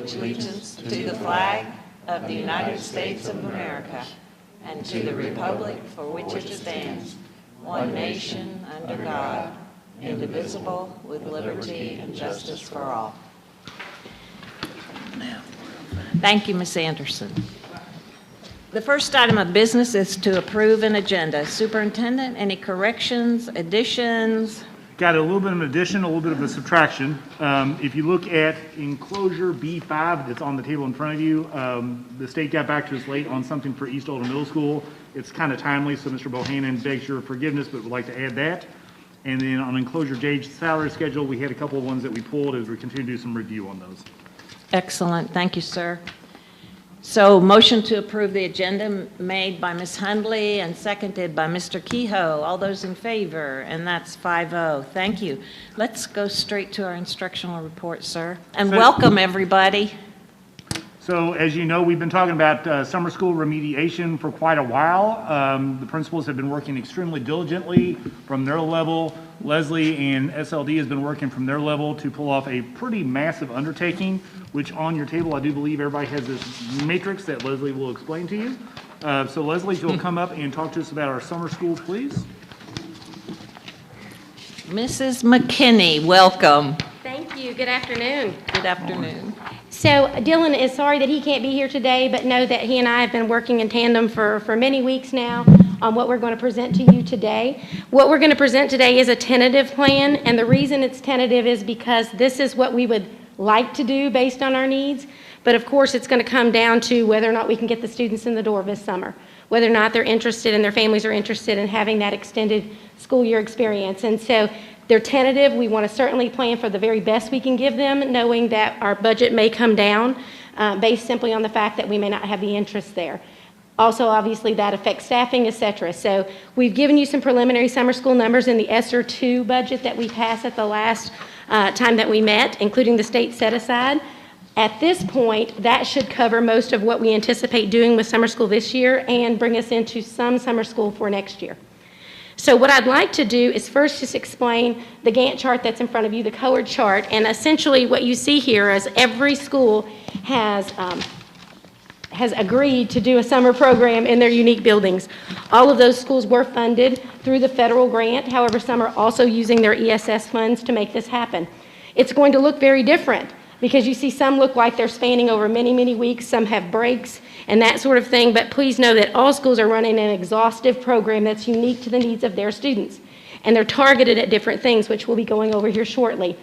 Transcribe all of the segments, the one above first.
allegiance to the flag of the United States of America and to the republic for which it stands, one nation under God, indivisible, with liberty and justice for all. Thank you, Ms. Anderson. The first item of business is to approve an agenda. Superintendent, any corrections, additions? Got a little bit of an addition, a little bit of a subtraction. If you look at enclosure B5 that's on the table in front of you, the state got back to us late on something for East Oldham Middle School. It's kind of timely, so Mr. Bohannon begs your forgiveness, but would like to add that. And then on enclosure J's salary schedule, we had a couple of ones that we pulled as we continue to do some review on those. Excellent. Thank you, sir. So motion to approve the agenda made by Ms. Hundley and seconded by Mr. Kehoe. All those in favor, and that's 5-0. Thank you. Let's go straight to our instructional report, sir. And welcome, everybody. So as you know, we've been talking about summer school remediation for quite a while. The principals have been working extremely diligently from their level. Leslie and SLD has been working from their level to pull off a pretty massive undertaking, which on your table, I do believe everybody has this matrix that Leslie will explain to you. So Leslie, if you'll come up and talk to us about our summer school, please. Mrs. McKinney, welcome. Thank you. Good afternoon. Good afternoon. So Dylan is sorry that he can't be here today, but know that he and I have been working in tandem for many weeks now on what we're going to present to you today. What we're going to present today is a tentative plan, and the reason it's tentative is because this is what we would like to do based on our needs, but of course it's going to come down to whether or not we can get the students in the door this summer, whether or not they're interested and their families are interested in having that extended school year experience. And so they're tentative. We want to certainly plan for the very best we can give them, knowing that our budget may come down based simply on the fact that we may not have the interest there. Also, obviously, that affects staffing, et cetera. So we've given you some preliminary summer school numbers in the ESSER 2 budget that we passed at the last time that we met, including the state set-aside. At this point, that should cover most of what we anticipate doing with summer school this year and bring us into some summer school for next year. So what I'd like to do is first just explain the Gantt chart that's in front of you, the colored chart, and essentially what you see here is every school has agreed to do a summer program in their unique buildings. All of those schools were funded through the federal grant. However, some are also using their ESS funds to make this happen. It's going to look very different because you see some look like they're spanning over many, many weeks. Some have breaks and that sort of thing. But please know that all schools are running an exhaustive program that's unique to the needs of their students. And they're targeted at different things, which we'll be going over here shortly.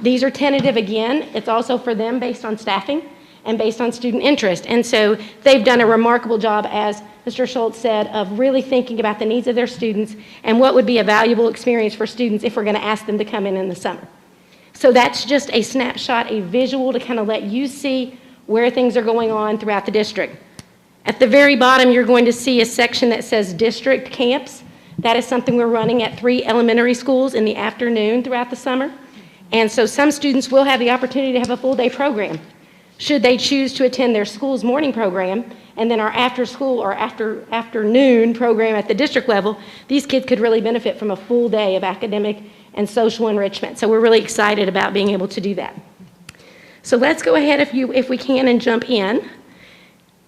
These are tentative again. It's also for them based on staffing and based on student interest. And so they've done a remarkable job, as Mr. Schultz said, of really thinking about the needs of their students and what would be a valuable experience for students if we're going to ask them to come in the summer. So that's just a snapshot, a visual to kind of let you see where things are going on throughout the district. At the very bottom, you're going to see a section that says district camps. That is something we're running at 3 elementary schools in the afternoon throughout the summer. And so some students will have the opportunity to have a full-day program. Should they choose to attend their school's morning program and then our after-school or afternoon program at the district level, these kids could really benefit from a full day of academic and social enrichment. So we're really excited about being able to do that. So let's go ahead, if we can, and jump in.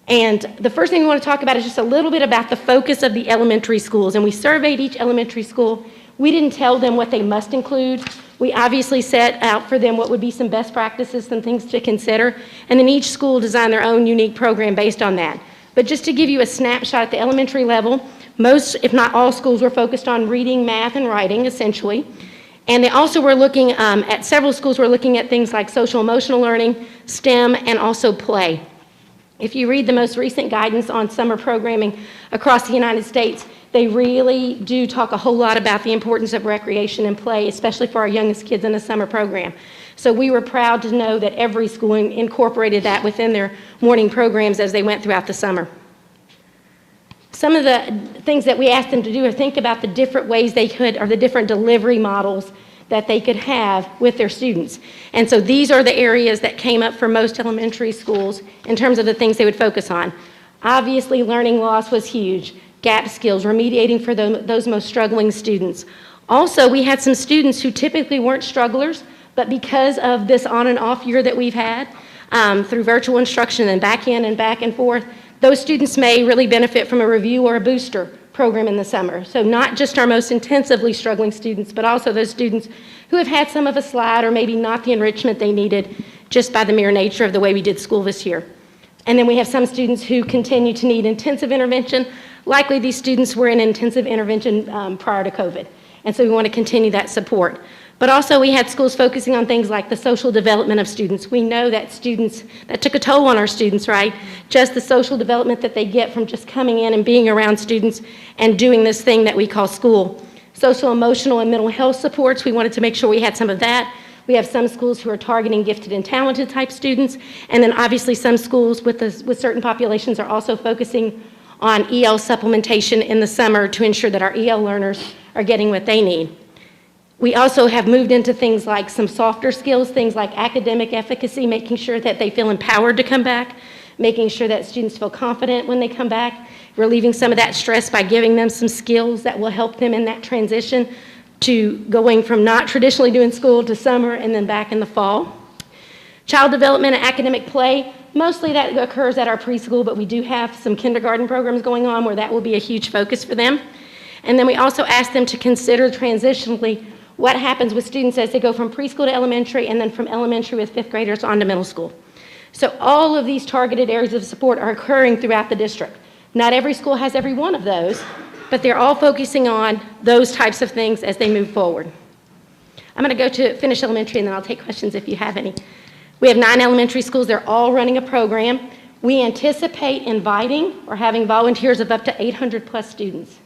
And the first thing we want to talk about is just a little bit about the focus of the elementary schools. And we surveyed each elementary school. We didn't tell them what they must include. We obviously set out for them what would be some best practices, some things to consider. And then each school designed their own unique program based on that. But just to give you a snapshot at the elementary level, most, if not all, schools were focused on reading, math, and writing, essentially. And they also were looking, at several schools were looking at things like social emotional learning, STEM, and also play. If you read the most recent guidance on summer programming across the United States, they really do talk a whole lot about the importance of recreation and play, especially for our youngest kids in the summer program. So we were proud to know that every school incorporated that within their morning programs as they went throughout the summer. Some of the things that we asked them to do are think about the different ways they could, or the different delivery models that they could have with their students. And so these are the areas that came up for most elementary schools in terms of the things they would focus on. Obviously, learning loss was huge. Gap skills, remediating for those most struggling students. Also, we had some students who typically weren't strugglers, but because of this on and off year that we've had, through virtual instruction and back in and back and forth, those students may really benefit from a review or a booster program in the summer. So not just our most intensively struggling students, but also those students who have had some of a slide or maybe not the enrichment they needed just by the mere nature of the way we did school this year. And then we have some students who continue to need intensive intervention. Likely these students were in intensive intervention prior to COVID. And so we want to continue that support. But also we had schools focusing on things like the social development of students. We know that that took a toll on our students, right? Just the social development that they get from just coming in and being around students and doing this thing that we call school. Social, emotional, and mental health supports, we wanted to make sure we had some of that. We have some schools who are targeting gifted and talented type students, and then obviously some schools with certain populations are also focusing on EL supplementation in the summer to ensure that our EL learners are getting what they need. We also have moved into things like some softer skills, things like academic efficacy, making sure that they feel empowered to come back, making sure that students feel confident when they come back, relieving some of that stress by giving them some skills that will help them in that transition to going from not traditionally doing school to summer and then back in the fall. Child development and academic play, mostly that occurs at our preschool, but we do have some kindergarten programs going on where that will be a huge focus for them. And then we also ask them to consider transitionally what happens with students as they go from preschool to elementary and then from elementary with fifth graders on to middle school. So all of these targeted areas of support are occurring throughout the district. Not every school has every one of those, but they're all focusing on those types of things as they move forward. I'm going to go to finish elementary and then I'll take questions if you have any. We have 9 elementary schools. They're all running a program. We anticipate inviting or having volunteers of up to 800 plus students.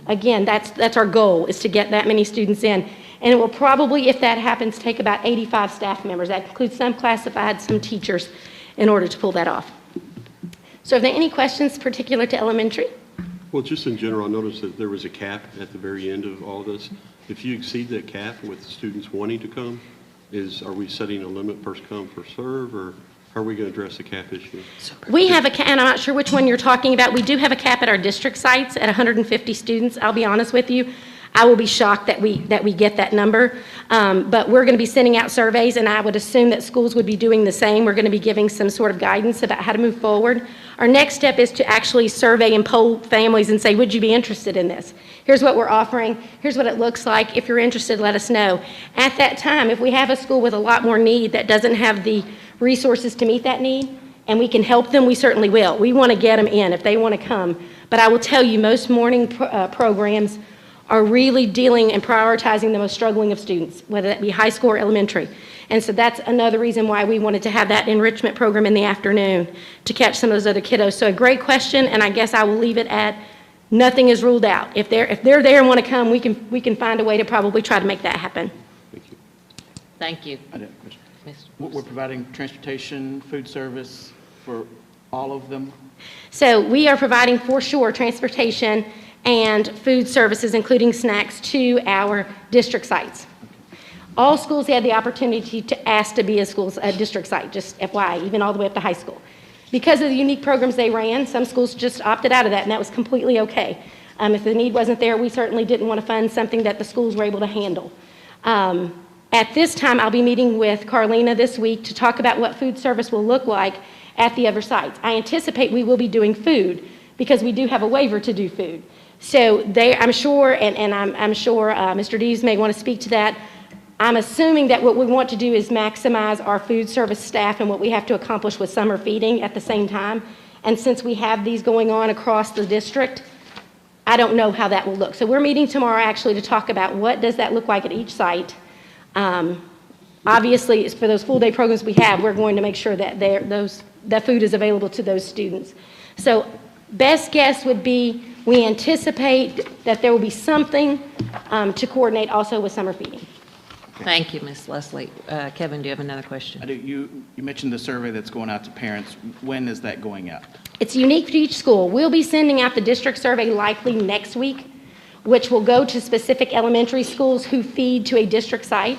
Again, that's our goal, is to get that many students in. And it will probably, if that happens, take about 85 staff members. That includes some classified, some teachers, in order to pull that off. So are there any questions particular to elementary? Well, just in general, I noticed that there was a cap at the very end of all this. If you exceed that cap with students wanting to come, are we setting a limit first come, first serve, or how are we going to address the cap issue? We have a cap, and I'm not sure which one you're talking about. We do have a cap at our district sites at 150 students. I'll be honest with you. I will be shocked that we get that number. But we're going to be sending out surveys, and I would assume that schools would be doing the same. We're going to be giving some sort of guidance about how to move forward. Our next step is to actually survey and poll families and say, would you be interested in this? Here's what we're offering. Here's what it looks like. If you're interested, let us know. At that time, if we have a school with a lot more need that doesn't have the resources to meet that need, and we can help them, we certainly will. We want to get them in if they want to come. But I will tell you, most morning programs are really dealing and prioritizing the most struggling of students, whether that be high school or elementary. And so that's another reason why we wanted to have that enrichment program in the afternoon to catch some of those other kiddos. So a great question, and I guess I will leave it at nothing is ruled out. If they're there and want to come, we can find a way to probably try to make that happen. Thank you. Thank you. I do have a question. Mr. We're providing transportation, food service for all of them? So we are providing for sure transportation and food services, including snacks, to our district sites. All schools had the opportunity to ask to be a district site, just FYI, even all the way up to high school. Because of the unique programs they ran, some schools just opted out of that, and that was completely okay. If the need wasn't there, we certainly didn't want to fund something that the schools were able to handle. At this time, I'll be meeting with Carlina this week to talk about what food service will look like at the other sites. I anticipate we will be doing food because we do have a waiver to do food. So I'm sure, and I'm sure Mr. Dees may want to speak to that. I'm assuming that what we want to do is maximize our food service staff and what we have to accomplish with summer feeding at the same time. And since we have these going on across the district, I don't know how that will look. So we're meeting tomorrow actually to talk about what does that look like at each site. Obviously, for those full day programs we have, we're going to make sure that that food is available to those students. So best guess would be we anticipate that there will be something to coordinate also with summer feeding. Thank you, Ms. Leslie. Kevin, do you have another question? I do. You mentioned the survey that's going out to parents. When is that going out? It's unique to each school. We'll be sending out the district survey likely next week, which will go to specific elementary schools who feed to a district site.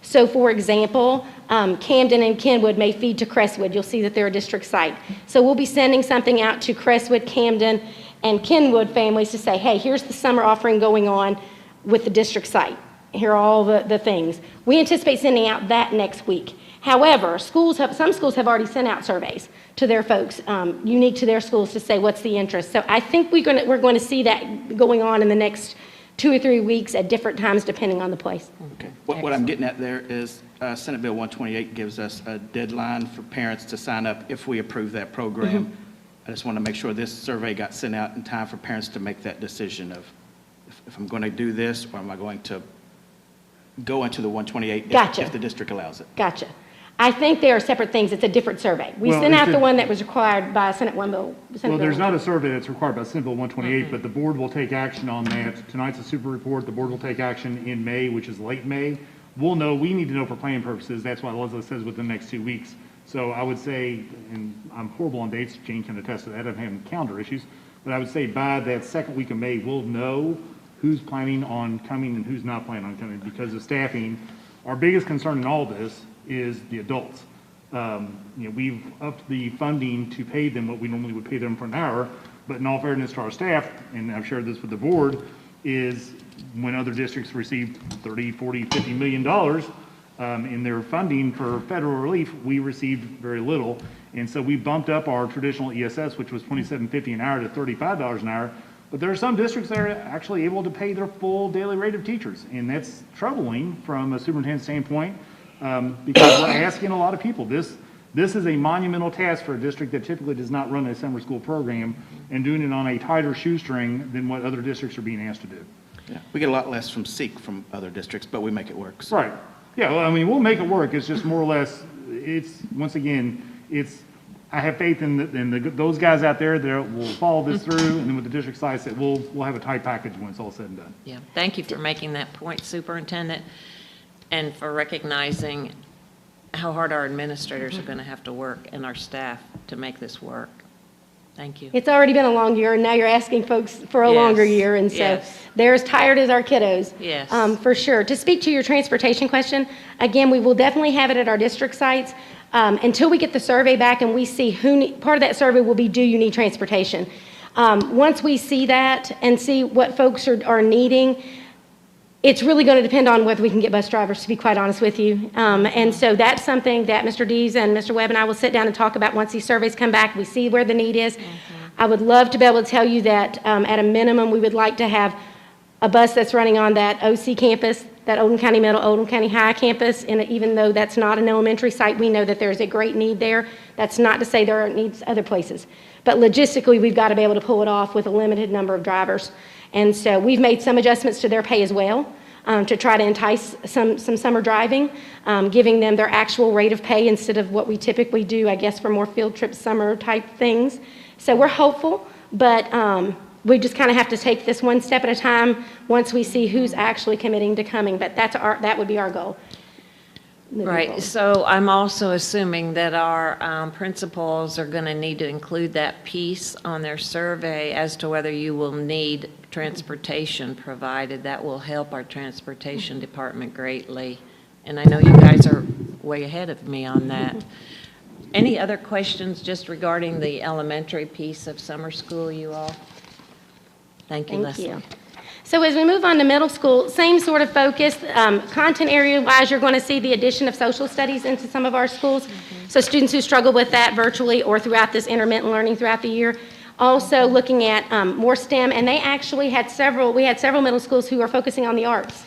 So for example, Camden and Kenwood may feed to Crestwood. You'll see that they're a district site. So we'll be sending something out to Crestwood, Camden, and Kenwood families to say, hey, here's the summer offering going on with the district site. Here are all the things. We anticipate sending out that next week. However, some schools have already sent out surveys to their folks, unique to their schools, to say what's the interest. So I think we're going to see that going on in the next 2 or 3 weeks at different times, depending on the place. Okay. What I'm getting at there is Senate Bill 128 gives us a deadline for parents to sign up if we approve that program. I just want to make sure this survey got sent out in time for parents to make that decision of if I'm going to do this, or am I going to go into the 128 Gotcha. if the district allows it. Gotcha. I think they are separate things. It's a different survey. We Well, sent out it's the a- one that was required by Senate Bill. Well, there's not a survey that's required by Senate Bill 128, but the board will take action on that. Tonight's a super report. The board will take action in May, which is late May. We need to know for planning purposes. That's why Leslie says within the next 2 weeks. So I would say, and I'm horrible on dates, Jane can attest to that, I don't have calendar issues, but I would say by that second week of May, we'll know who's planning on coming and who's not planning on coming because of staffing. Our biggest concern in all this is the adults. We've upped the funding to pay them what we normally would pay them for an hour, but in all fairness to our staff, and I've shared this with the board, is when other districts receive 30, 40, 50 million dollars in their funding for federal relief, we received very little. And so we bumped up our traditional ESS, which was $27.50 an hour, to $35 an hour. But there are some districts that are actually able to pay their full daily rate of teachers, and that's troubling from a superintendent standpoint. Because we're asking a lot of people. This is a monumental task for a district that typically does not run a summer school program and doing it on a tighter shoestring than what other districts are being asked to do. Yeah. We get a lot less from SEEK from other districts, but we make it work. So. Right. Yeah, well, I mean, we'll make it work. It's just more or less, once again, I have faith in those guys out there that will follow this through, and then with the district side, that we'll have a tight package when it's all said and done. Yeah, thank you for making that point, Superintendent, and for recognizing how hard our administrators are going to have to work and our staff to make this work. Thank you. It's already been a long year, and now you're asking folks for a longer Yes, year, and so yes. they're as tired as our kiddos. Yes. For sure. To speak to your transportation question, again, we will definitely have it at our district sites until we get the survey back and we see part of that survey will be, do you need transportation? Once we see that and see what folks are needing, it's really going to depend on whether we can get bus drivers, to be quite honest with you. And so that's something that Mr. Dees and Mr. Webb and I will sit down and talk about once these surveys come back. We see where the need is. I would love to be able to tell you that at a minimum, we would like to have a bus that's running on that OC campus, that Oldham County Middle, Oldham County High campus. And even though that's not an elementary site, we know that there's a great need there. That's not to say there aren't needs other places. But logistically, we've got to be able to pull it off with a limited number of drivers. And so we've made some adjustments to their pay as well to try to entice some summer driving, giving them their actual rate of pay instead of what we typically do, I guess, for more field trip summer type things. So we're hopeful, but we just kind of have to take this one step at a time once we see who's actually committing to coming. But that would be our goal. Right, so I'm also assuming that our principals are going to need to include that piece on their survey as to whether you will need transportation provided. That will help our transportation department greatly. And I know you guys are way ahead of me on that. Any other questions just regarding the elementary piece of summer school, you all? Thank you, Leslie. Thank you. So as we move on to middle school, same sort of focus. Content area-wise, you're going to see the addition of social studies into some of our schools. So students who struggle with that virtually or throughout this intermittent learning throughout the year. Also looking at more STEM, and they actually had several middle schools who are focusing on the arts.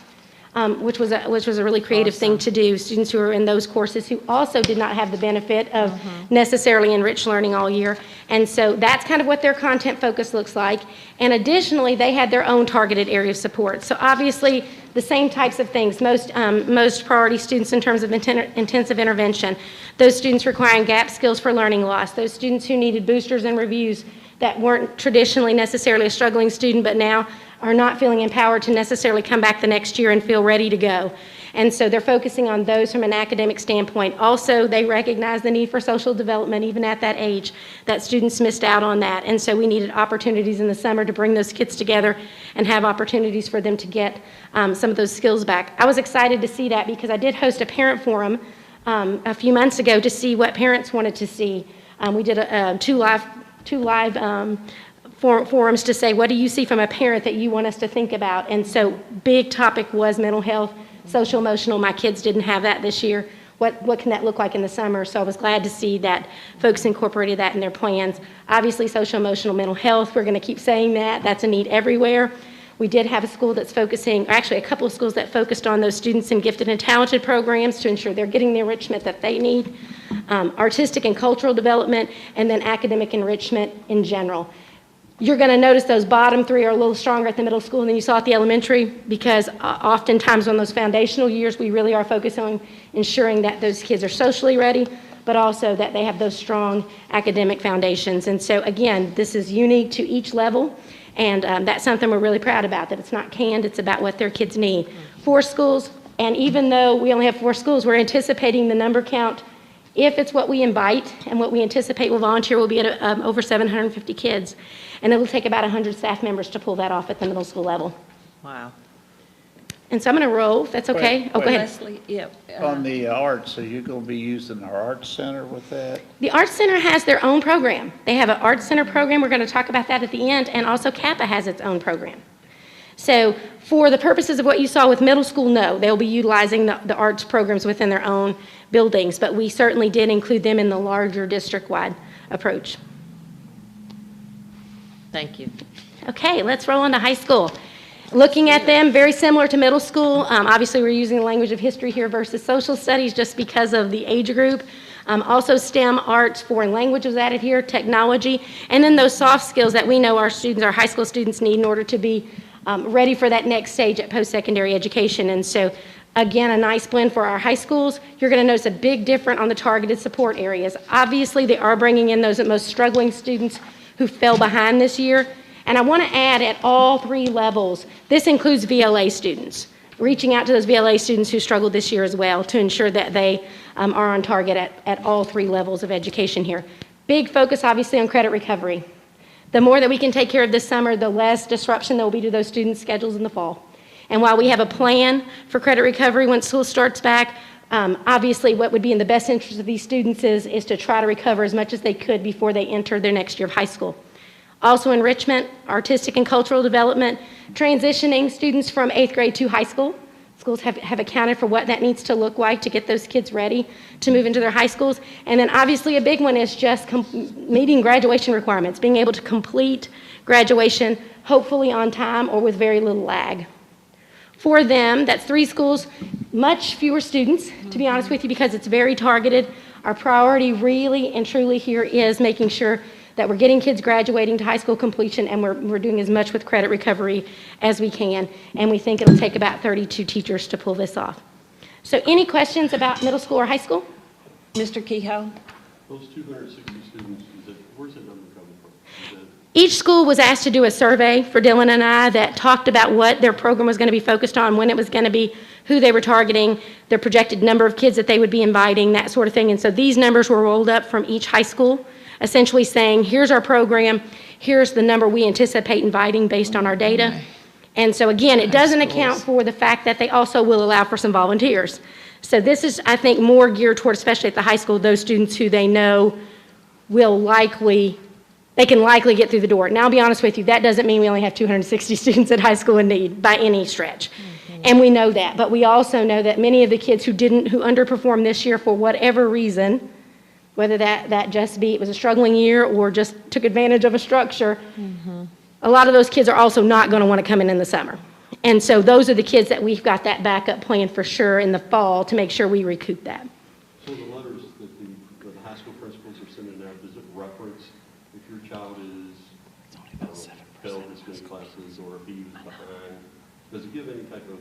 Which was a really creative thing to do. Students who are in those courses who also did not have the benefit of necessarily enriched learning all year. And so that's kind of what their content focus looks like. And additionally, they had their own targeted area of support. So obviously, the same types of things, most priority students in terms of intensive intervention, those students requiring gap skills for learning loss, those students who needed boosters and reviews that weren't traditionally necessarily a struggling student, but now are not feeling empowered to necessarily come back the next year and feel ready to go. And so they're focusing on those from an academic standpoint. Also, they recognize the need for social development even at that age, that students missed out on that. And so we needed opportunities in the summer to bring those kids together and have opportunities for them to get some of those skills back. I was excited to see that because I did host a parent forum a few months ago to see what parents wanted to see. We did two live forums to say, what do you see from a parent that you want us to think about? And so big topic was mental health, social emotional. My kids didn't have that this year. what can that look like in the summer? So I was glad to see that folks incorporated that in their plans. Obviously, social emotional mental health, we're going to keep saying that. That's a need everywhere. We did have a school that's focusing, or actually a couple of schools that focused on those students in gifted and talented programs to ensure they're getting the enrichment that they need, artistic and cultural development, and then academic enrichment in general. You're going to notice those bottom three are a little stronger at the middle school than you saw at the elementary, because oftentimes on those foundational years, we really are focused on ensuring that those kids are socially ready, but also that they have those strong academic foundations. And so again, this is unique to each level, and that's something we're really proud about, that it's not canned, it's about what their kids need. 4 schools, and even though we only have 4 schools, we're anticipating the number count, if it's what we invite and what we anticipate will volunteer, will be at over 750 kids. And it'll take about 100 staff members to pull that off at the middle school level. Wow. And so I'm going to roll, if that's okay. Wait, Oh, go ahead. Leslie, yeah. On the arts, are you going to be using our arts center with that? The Arts Center has their own program. They have an Arts Center program. We're going to talk about that at the end. And also Kappa has its own program. So for the purposes of what you saw with middle school, no, they'll be utilizing the arts programs within their own buildings. But we certainly did include them in the larger district-wide approach. Thank you. Okay, let's roll into high school. Looking at them, very similar to middle school. Obviously, we're using the language of history here versus social studies just because of the age group. Also STEM, arts, foreign languages added here, technology, and then those soft skills that we know our students, our high school students need in order to be ready for that next stage at post-secondary education. And so, again, a nice blend for our high schools. You're going to notice a big difference on the targeted support areas. Obviously, they are bringing in those most struggling students who fell behind this year. And I want to add at all 3 levels, this includes VLA students, reaching out to those VLA students who struggled this year as well to ensure that they are on target at all 3 levels of education here. Big focus, obviously, on credit recovery. The more that we can take care of this summer, the less disruption there will be to those students' schedules in the fall. And while we have a plan for credit recovery when school starts back, obviously what would be in the best interest of these students is to try to recover as much as they could before they enter their next year of high school. Also enrichment, artistic and cultural development, transitioning students from 8th grade to high school. Schools have accounted for what that needs to look like to get those kids ready to move into their high schools. And then obviously a big one is just meeting graduation requirements, being able to complete graduation hopefully on time or with very little lag. For them, that's 3 schools, much fewer students, to be honest with you, because it's very targeted. Our priority really and truly here is making sure that we're getting kids graduating to high school completion, and we're doing as much with credit recovery as we can. And we think it'll take about 32 teachers to pull this off. So any questions about middle school or high school? Mr. Kehoe? Those 260 students, where's that number coming from? Each school was asked to do a survey for Dylan and I that talked about what their program was going to be focused on, when it was going to be, who they were targeting, their projected number of kids that they would be inviting, that sort of thing. And so these numbers were rolled up from each high school, essentially saying, here's our program, here's the number we anticipate inviting based on our data. And so again, it doesn't account for the fact that they also will allow for some volunteers. So this is, I think, more geared toward, especially at the high school, those students who they know will likely, they can likely get through the door. Now, I'll be honest with you, that doesn't mean we only have 260 students at high school in need by any stretch. And we know that, but we also know that many of the kids who underperformed this year for whatever reason, whether that just be it was a struggling year or just took advantage of a structure, a lot of those kids are also not going to want to come in the summer. And so those are the kids that we've got that backup plan for sure in the fall to make sure we recoup that. So the letters that the high school principals are sending out, does it reference if your child is failed his Smith classes or if he's behind? Does it give any type of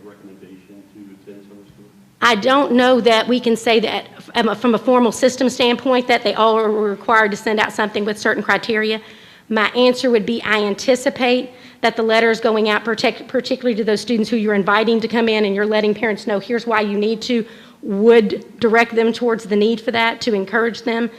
recommendation to attend summer school? I don't know that we can say that from a formal system standpoint that they all are required to send out something with certain criteria. My answer would be I anticipate that the letters going out, particularly to those students who you're inviting to come in and you're letting parents know here's why you need to, would direct them towards the need for that to encourage them.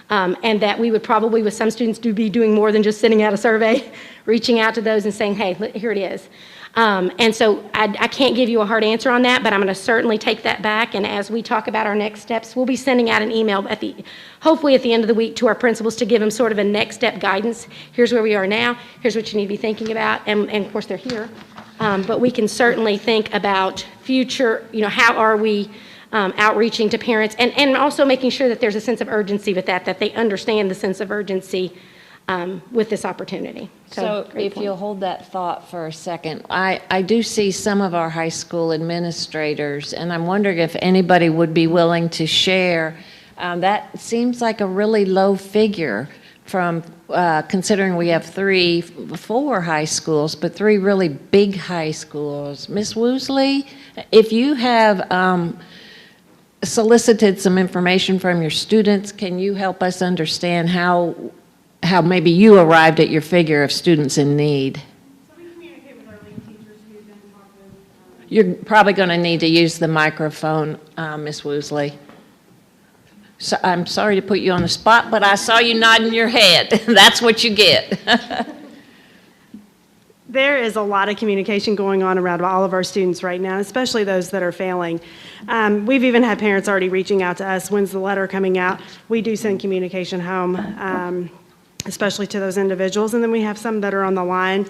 And that we would probably, with some students, be doing more than just sending out a survey, reaching out to those and saying, hey, here it is. And so I can't give you a hard answer on that, but I'm going to certainly take that back. And as we talk about our next steps, we'll be sending out an email hopefully at the end of the week to our principals to give them sort of a next step guidance. Here's where we are now. Here's what you need to be thinking about. And of course, they're here. But we can certainly think about future, how are we outreaching to parents, and also making sure that there's a sense of urgency with that they understand the sense of urgency with this opportunity. So great if point. you'll hold that thought for a second, I do see some of our high school administrators, and I'm wondering if anybody would be willing to share. That seems like a really low figure from, considering we have 4 high schools, but 3 really big high schools. Ms. Woosley, if you have solicited some information from your students, can you help us understand how maybe you arrived at your figure of students in need? So we communicate with our lead teachers who then talk with, You're probably going to need to use the microphone, Ms. Woosley. So I'm sorry to put you on the spot, but I saw you nodding your head. That's what you get. there is a lot of communication going on around all of our students right now, especially those that are failing. We've even had parents already reaching out to us, when's the letter coming out? We do send communication home, especially to those individuals. And then we have some that are on the line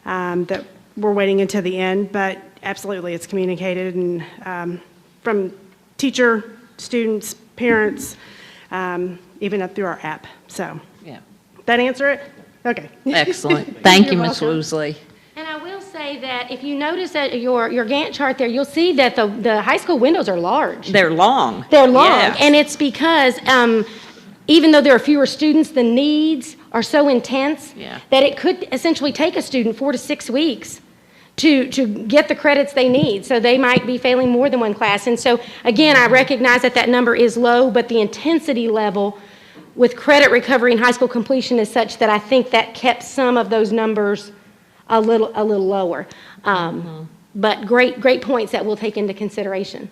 that we're waiting until the end, but absolutely it's communicated, and from teacher, students, parents, even up through our app. So, Yeah. that answer it? Okay. Excellent. Thank you, You're Ms. welcome. Woosley. And I will say that if you notice that your Gantt chart there, you'll see that the high school windows are large. They're long. They're long, Yes. and it's because even though there are fewer students, the needs are so intense Yeah. that it could essentially take a student 4 to 6 weeks to get the credits they need. So they might be failing more than one class. And so, again, I recognize that number is low, but the intensity level with credit recovery and high school completion is such that I think that kept some of those numbers a little lower. But great points that we'll take into consideration.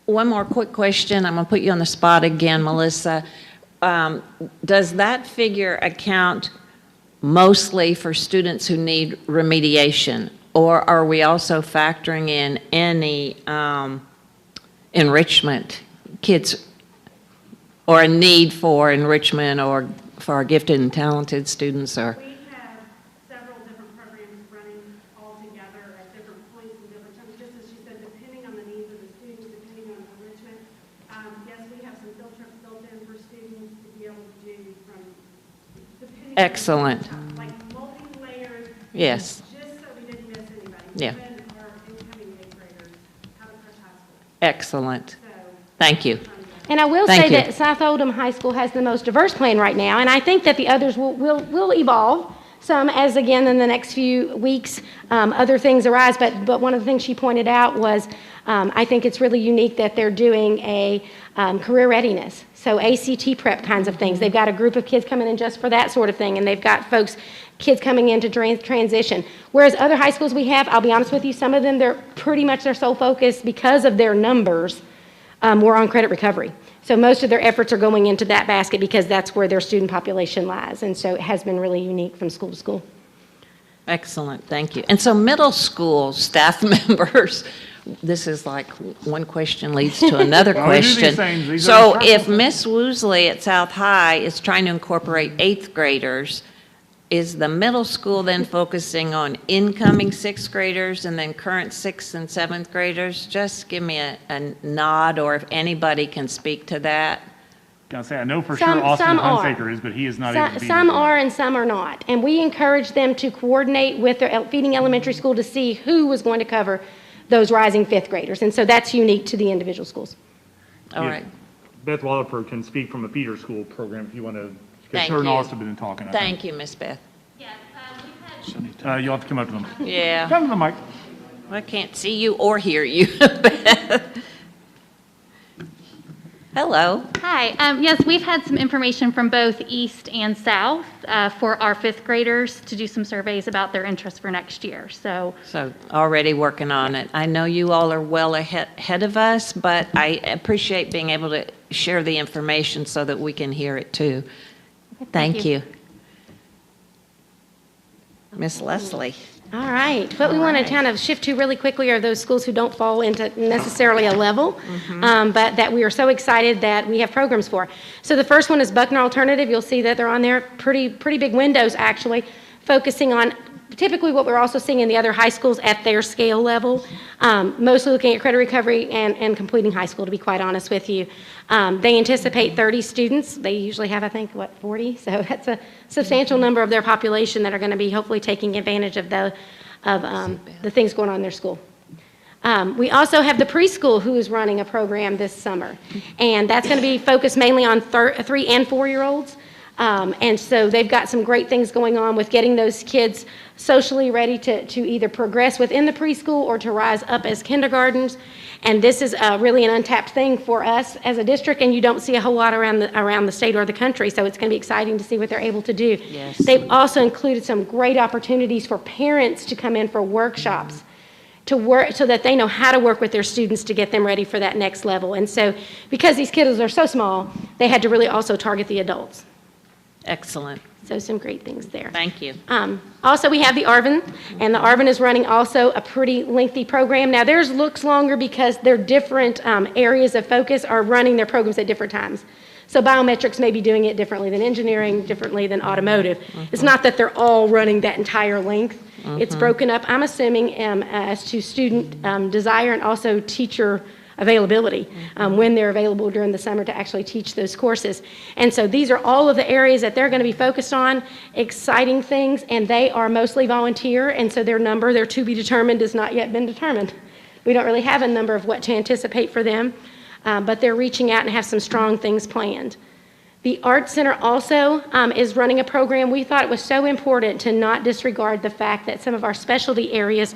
One more quick question. I'm going to put you on the spot again, Melissa. Does that figure account mostly for students who need remediation, or are we also factoring in any enrichment, kids, or a need for enrichment or for our gifted and talented students? Or We have several different programs running all together at different points and different times, just as she said, depending on the needs of the students, depending on enrichment. Yes, we have some field trips built in for students to be able to do from, depending on. Excellent. Like multi-layered. Yes. Just so we didn't miss anybody. Yeah. Even our incoming eighth graders have a fresh high school. Excellent. So, Thank you. And I will Thank say you. that South Oldham High School has the most diverse plan right now, and I think that the others will evolve some as, again, in the next few weeks, other things arise. But one of the things she pointed out was, I think it's really unique that they're doing a career readiness, so ACT prep kinds of things. They've got a group of kids coming in just for that sort of thing, and they've got kids coming in to transition. Whereas other high schools we have, I'll be honest with you, some of them, they're pretty much their sole focus because of their numbers. We're on credit recovery. So most of their efforts are going into that basket because that's where their student population lies. And so it has been really unique from school to school. Excellent, thank you. And so middle school staff members, this is like one question leads to another Well, we do these question. things. These So are if Miss Woosley at South High is trying to incorporate eighth graders, is the middle school then focusing on incoming sixth graders and then current sixth and seventh graders? Just give me a nod, or if anybody can speak to that. Gonna say, I know for Some- sure Austin some are. Hunsaker is, but he is not able to be. Some here. are and some are not. And we encourage them to coordinate with their Feeding Elementary School to see who was going to cover those rising fifth graders. And so that's unique to the individual schools. All Yeah. right, Beth Wallafer can speak from a feeder school program if you want to, because Thank her and you. Austin have been talking. I think. thank you, Miss Beth. You'll have to come up to them. Yeah, Come to the mic. I can't see you or hear you. Hello. Hi. Yes, we've had some information from both East and South for our fifth graders to do some surveys about their interest for next year. So So already working on it. I know you all are well ahead of us, but I appreciate being able to share the information so that we can hear it too. Thank you. Miss Leslie. All right. What we want to kind of shift to really quickly are those schools who don't fall into necessarily a level, but that we are so excited that we have programs for. So the first one is Buckner Alternative. You'll see that they're on there, pretty big windows actually, focusing on Typically, what we're also seeing in the other high schools at their scale level, mostly looking at credit recovery and completing high school, to be quite honest with you. They anticipate 30 students. They usually have, I think, 40? So that's a substantial number of their population that are going to be hopefully taking advantage of the things going on in their school. We also have the preschool who is running a program this summer, and that's going to be focused mainly on 3 and 4-year-olds. And so they've got some great things going on with getting those kids socially ready to either progress within the preschool or to rise up as kindergartens. And this is really an untapped thing for us as a district, and you don't see a whole lot around the state or the country, so it's going to be exciting to see what they're able to do. Yes. They've also included some great opportunities for parents to come in for workshops to work so that they know how to work with their students to get them ready for that next level. And so because these kiddos are so small, they had to really also target the adults. Excellent. So some great things there. Thank you. Also, we have the ARVN, and the ARVN is running also a pretty lengthy program. Now, theirs looks longer because their different areas of focus are running their programs at different times. So biometrics may be doing it differently than engineering, differently than automotive. It's not that they're all running that entire length. It's broken up, I'm assuming, as to student desire and also teacher availability, when they're available during the summer to actually teach those courses. And so these are all of the areas that they're going to be focused on, exciting things, and they are mostly volunteer, and so their to be determined has not yet been determined. We don't really have a number of what to anticipate for them, but they're reaching out and have some strong things planned. The Art Center also is running a program. We thought it was so important to not disregard the fact that some of our specialty areas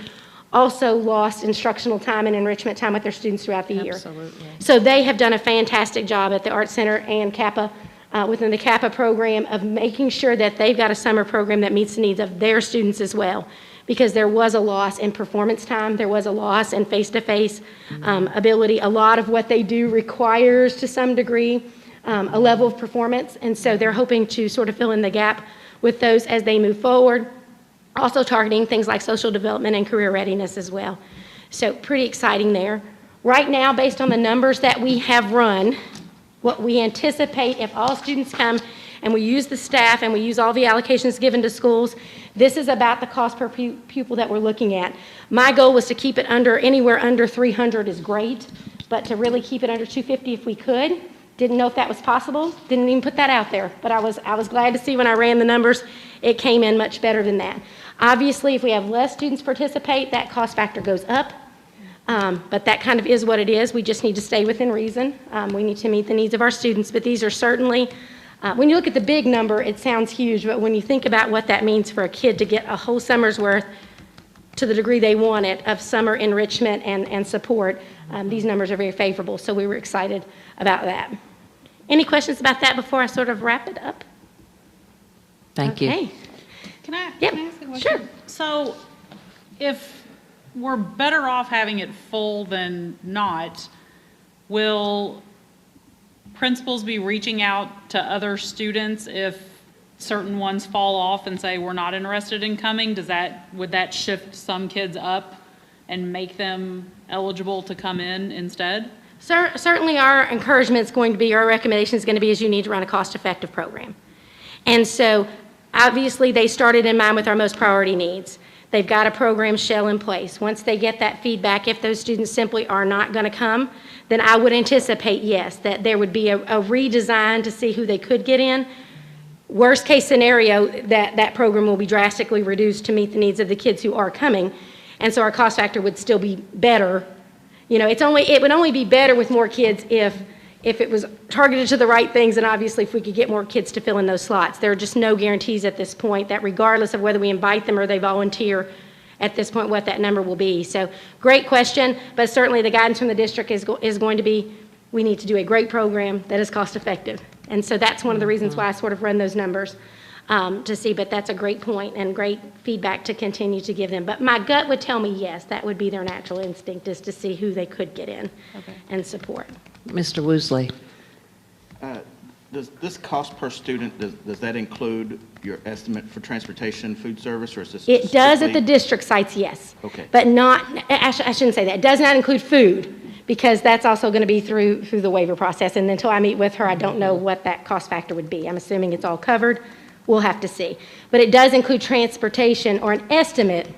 also lost instructional time and enrichment time with their students throughout the year. Absolutely. So they have done a fantastic job at the Art Center and Kappa, within the Kappa program, of making sure that they've got a summer program that meets the needs of their students as well. Because there was a loss in performance time, there was a loss in face-to-face ability. A lot of what they do requires, to some degree, a level of performance, and so they're hoping to sort of fill in the gap with those as they move forward. Also targeting things like social development and career readiness as well. So pretty exciting there. Right now, based on the numbers that we have run, what we anticipate if all students come and we use the staff and we use all the allocations given to schools, this is about the cost per pupil that we're looking at. My goal was to keep it anywhere under 300 is great, but to really keep it under 250 if we could. Didn't know if that was possible. Didn't even put that out there, but I was glad to see when I ran the numbers, it came in much better than that. Obviously, if we have less students participate, that cost factor goes up, but that kind of is what it is. We just need to stay within reason. We need to meet the needs of our students, but these are certainly, when you look at the big number, it sounds huge, but when you think about what that means for a kid to get a whole summer's worth to the degree they want it of summer enrichment and support, these numbers are very favorable, so we were excited about that. Any questions about that before I sort of wrap it up? Thank you. Okay. Can I Yep, ask a question? sure. So if we're better off having it full than not, will principals be reaching out to other students if certain ones fall off and say, we're not interested in coming? Would that shift some kids up and make them eligible to come in instead? Certainly our encouragement is going to be, our recommendation is going to be, is you need to run a cost-effective program. And so obviously they started in mind with our most priority needs. They've got a program shell in place. Once they get that feedback, if those students simply are not going to come, then I would anticipate, yes, that there would be a redesign to see who they could get in. Worst case scenario, that program will be drastically reduced to meet the needs of the kids who are coming. And so our cost factor would still be better. You know, it would only be better with more kids if it was targeted to the right things, and obviously if we could get more kids to fill in those slots. There are just no guarantees at this point that regardless of whether we invite them or they volunteer, at this point what that number will be. So great question, but certainly the guidance from the district is going to be, we need to do a great program that is cost effective. And so that's one of the reasons why I sort of run those numbers to see, but that's a great point and great feedback to continue to give them. But my gut would tell me yes, that would be their natural instinct, is to see who they could get in and support. Mr. Woosley. Does this cost per student, does that include your estimate for transportation, food service, or is this? It does at the strictly- district sites, yes. Okay. But not, I shouldn't say that. It does not include food, because that's also going to be through the waiver process. And until I meet with her, I don't know what that cost factor would be. I'm assuming it's all covered we'll have to see. But it does include transportation or an estimate,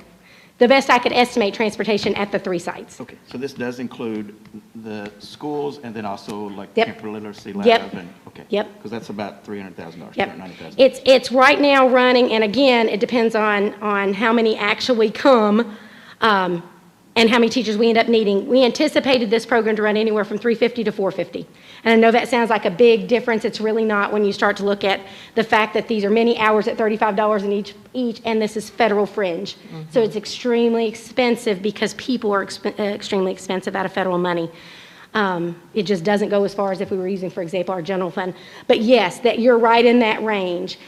the best I could estimate transportation at the 3 sites. Okay, so this does include the schools and then also like Yep. Camper Literacy Lab? Yep. And okay. Yep. Because that's about $300,000, Yep. $390,000. It's right now running, and again, it depends on how many actually come, and how many teachers we end up needing. We anticipated this program to run anywhere from $350 to $450. And I know that sounds like a big difference. It's really not when you start to look at the fact that these are many hours at $35 in each, and this is federal fringe. So it's extremely expensive because people are extremely expensive out of federal money. It just doesn't go as far as if we were using, for example, our general fund. But yes, that you're right in that range.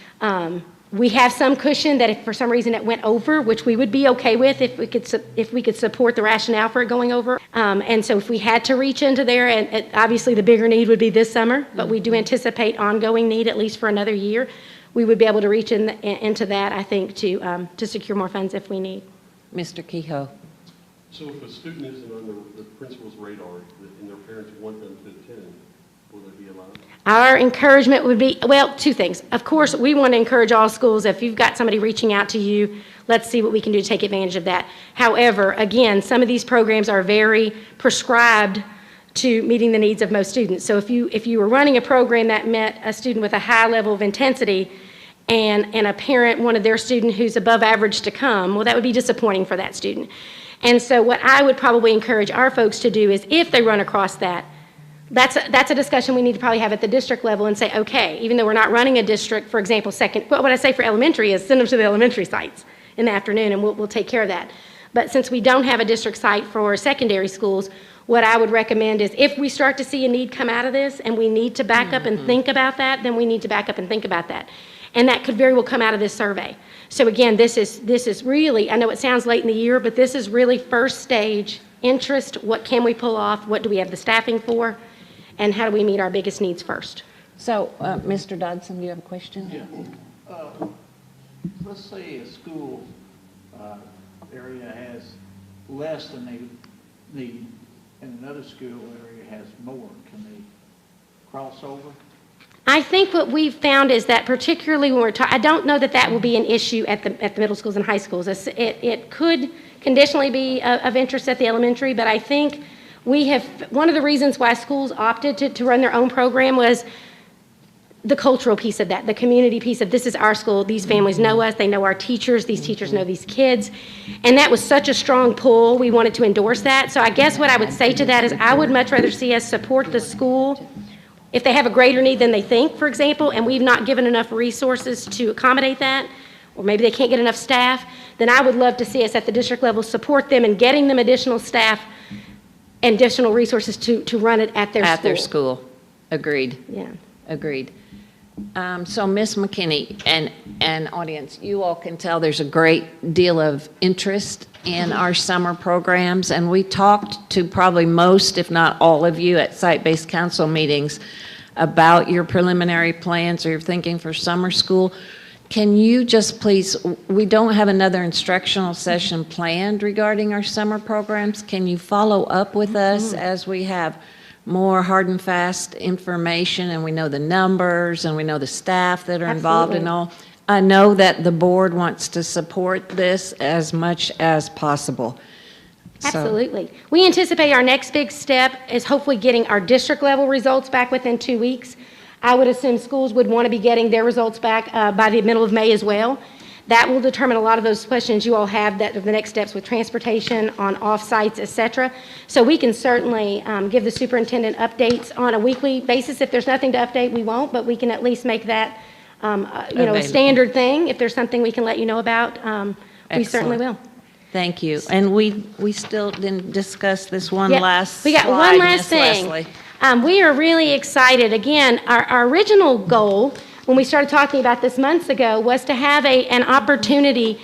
We have some cushion that if for some reason it went over, which we would be okay with if we could support the rationale for it going over. And so if we had to reach into there, and obviously the bigger need would be this summer, but we do anticipate ongoing need at least for another year. We would be able to reach into that, I think, to secure more funds if we need. Mr. Kehoe. So if a student isn't on the principal's radar and their parents want them to attend, will they be allowed? Our encouragement would be, well, 2 things. Of course, we want to encourage all schools, if you've got somebody reaching out to you, let's see what we can do to take advantage of that. However, again, some of these programs are very prescribed to meeting the needs of most students. So if you were running a program that met a student with a high level of intensity and a parent wanted their student who's above average to come, well, that would be disappointing for that student. And so what I would probably encourage our folks to do is if they run across that, that's a discussion we need to probably have at the district level and say, okay, even though we're not running a district, for example, what I say for elementary is send them to the elementary sites in the afternoon and we'll take care of that. But since we don't have a district site for secondary schools, what I would recommend is if we start to see a need come out of this and we need to back up and think about that, then we need to back up and think about that. And that could very well come out of this survey. So again, this is really, I know it sounds late in the year, but this is really first stage interest. What can we pull off? What do we have the staffing for? And how do we meet our biggest needs first? So, Mr. Dodson, do you have a question? Yeah. Let's say a school area has less than they need, and another school area has more. Can they cross over? I think what we've found is that particularly when we're talking, I don't know that will be an issue at the middle schools and high schools. It could conditionally be of interest at the elementary, but I think one of the reasons why schools opted to run their own program was the cultural piece of that, the community piece of this is our school, these families know us, they know our teachers, these teachers know these kids. And that was such a strong pull, we wanted to endorse that. So I guess what I would say to that is I would much rather see us support the school if they have a greater need than they think, for example, and we've not given enough resources to accommodate that, or maybe they can't get enough staff, then I would love to see us at the district level support them in getting them additional staff and additional resources to run it at their school. At their school. Agreed. Yeah. Agreed. So Ms. McKinney and audience, you all can tell there's a great deal of interest in our summer programs, and we talked to probably most, if not all of you at site-based council meetings about your preliminary plans or your thinking for summer school. Can you just please, we don't have another instructional session planned regarding our summer programs. Can you follow up with us as we have more hard and fast information and we know the numbers and we know the staff that are involved and all? I know that the board wants to support this as much as possible. So- Absolutely. We anticipate our next big step is hopefully getting our district level results back within 2 weeks. I would assume schools would want to be getting their results back by the middle of May as well. That will determine a lot of those questions you all have that are the next steps with transportation on off-sites, et cetera. So we can certainly give the superintendent updates on a weekly basis. If there's nothing to update, we won't, but we can at least make that a standard thing. If there's something we can let you know about, we certainly will. Thank you. And we still didn't discuss this one Yep. last We got slide, one last Ms. thing. Leslie. We are really excited. Again, our original goal, when we started talking about this months ago, was to have an opportunity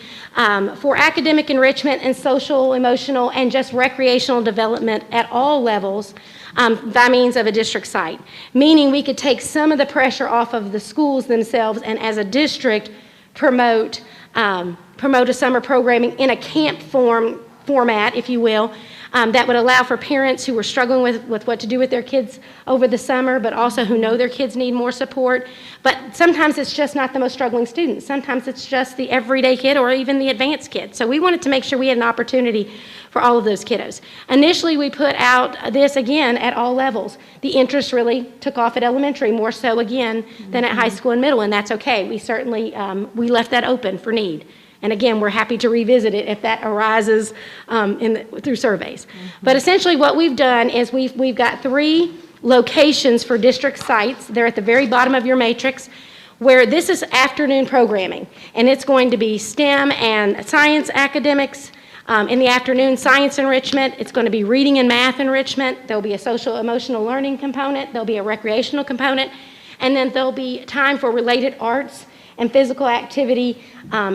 for academic enrichment and social, emotional, and just recreational development at all levels by means of a district site. Meaning we could take some of the pressure off of the schools themselves and as a district promote a summer programming in a camp format, if you will, that would allow for parents who were struggling with what to do with their kids over the summer, but also who know their kids need more support. But sometimes it's just not the most struggling students. Sometimes it's just the everyday kid or even the advanced kid. So we wanted to make sure we had an opportunity for all of those kiddos. Initially, we put out this again at all levels. The interest really took off at elementary, more so again than at high school and middle, and that's okay. We certainly, we left that open for need. And again, we're happy to revisit it if that arises through surveys. But essentially what we've done is we've got 3 locations for district sites. They're at the very bottom of your matrix, where this is afternoon programming. And it's going to be STEM and science academics. In the afternoon, science enrichment. It's going to be reading and math enrichment. There'll be a social emotional learning component. There'll be a recreational component. And then there'll be time for related arts and physical activity,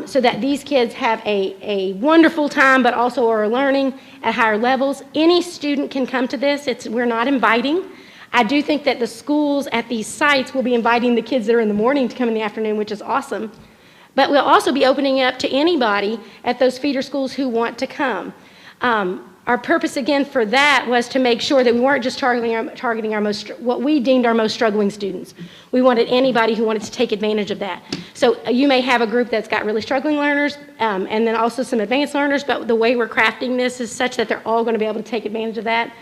so that these kids have a wonderful time, but also are learning at higher levels. Any student can come to this. We're not inviting. I do think that the schools at these sites will be inviting the kids that are in the morning to come in the afternoon, which is awesome. But we'll also be opening it up to anybody at those feeder schools who want to come. Our purpose again for that was to make sure that we weren't just targeting our what we deemed our most struggling students. We wanted anybody who wanted to take advantage of that. So you may have a group that's got really struggling learners, and then also some advanced learners, but the way we're crafting this is such that they're all going to be able to take advantage of that.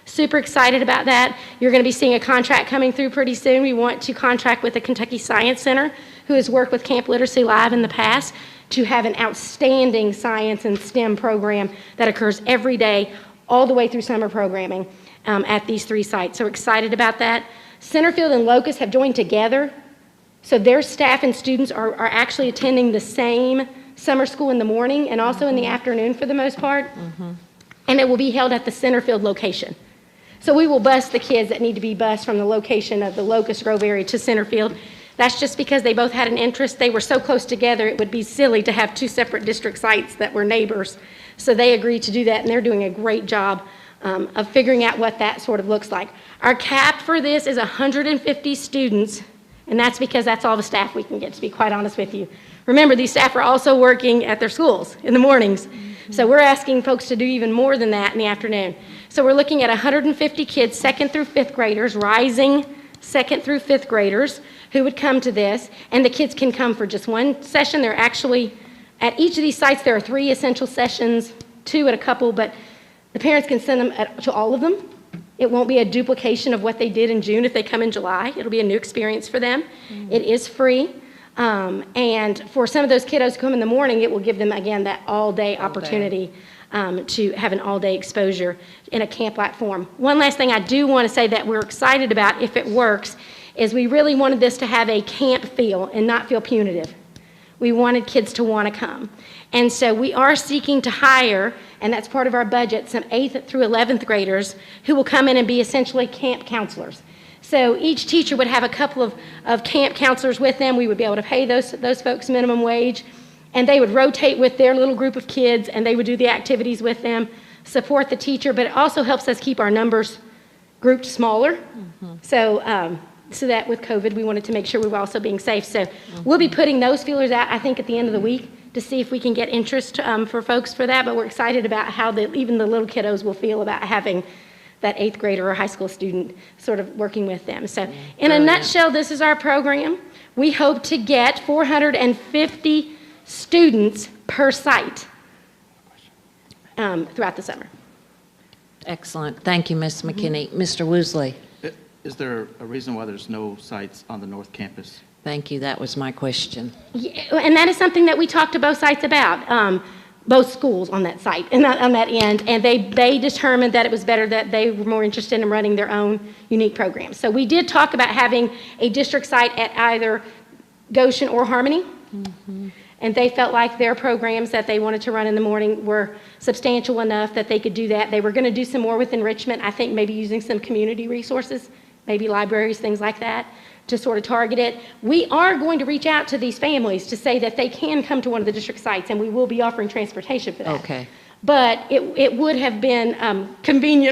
Super excited about that. You're going to be seeing a contract coming through pretty soon. We want to contract with the Kentucky Science Center, who has worked with Camp Literacy Live in the past, to have an outstanding science and STEM program that occurs every day, all the way through summer programming at these 3 sites. So we're excited about that. Centerfield and Locust have joined together, so their staff and students are actually attending the same summer school in the morning and also in the afternoon for the most part. And it will be held at the Centerfield location. So we will bus the kids that need to be bused from the location of the Locust Grove area to Centerfield. That's just because they both had an interest. They were so close together, it would be silly to have 2 separate district sites that were neighbors. So they agreed to do that, and they're doing a great job of figuring out what that sort of looks like. Our cap for this is 150 students, and that's because that's all the staff we can get, to be quite honest with you. Remember, these staff are also working at their schools in the mornings. So we're asking folks to do even more than that in the afternoon. So we're looking at 150 kids, 2nd through 5th graders, rising 2nd through 5th graders, who would come to this, and the kids can come for just 1 session. They're actually, at each of these sites, there are 3 essential sessions, 2 at a couple, but the parents can send them to all of them. It won't be a duplication of what they did in June if they come in July. It'll be a new experience for them. It is free. And for some of those kiddos who come in the morning, it will give them, again, that all-day opportunity to have an all-day exposure in a camp-like form. One last thing I do want to say that we're excited about, if it works, is we really wanted this to have a camp feel and not feel punitive. We wanted kids to want to come. And so we are seeking to hire, and that's part of our budget, some 8th through 11th graders who will come in and be essentially camp counselors. So each teacher would have a couple of camp counselors with them. We would be able to pay those folks minimum wage, and they would rotate with their little group of kids, and they would do the activities with them, support the teacher, but it also helps us keep our numbers grouped smaller. So that with COVID, we wanted to make sure we were also being safe. So we'll be putting those feelers out, I think, at the end of the week to see if we can get interest for folks for that. But we're excited about how even the little kiddos will feel about having that 8th grader or high school student sort of working with them. So in a nutshell, this is our program. We hope to get 450 students per site throughout the summer. Excellent. Thank you, Ms. McKinney. Mr. Woosley. Is there a reason why there's no sites on the North Campus? Thank you. That was my question. Yeah, and that is something that we talked to both sites about, both schools on that site and on that end, and they determined that it was better that they were more interested in running their own unique programs. So we did talk about having a district site at either Goshen or Harmony, and they felt like their programs that they wanted to run in the morning were substantial enough that they could do that. They were going to do some more with enrichment, I think maybe using some community resources, maybe libraries, things like that, to sort of target it. We are going to reach out to these families to say that they can come to one of the district sites, and we will be offering transportation for that. Okay. But it would have been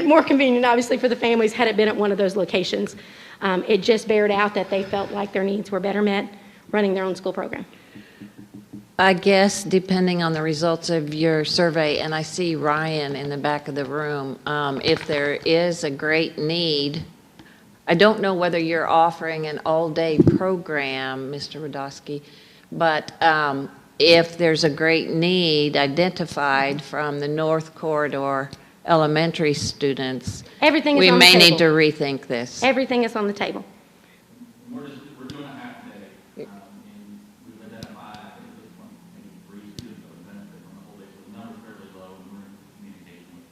more convenient, obviously, for the families had it been at one of those locations. It just bared out that they felt like their needs were better met running their own school program. I guess depending on the results of your survey, and I see Ryan in the back of the room, if there is a great need, I don't know whether you're offering an all-day program, Mr. Radowski, but if there's a great need identified from the North Corridor elementary students, Everything is we on the may need to table. rethink this. Everything is on the table. We're doing a half day, and we've identified, I think this one, maybe 3 students that would benefit from the whole day, so the number's fairly low, and we're in communication with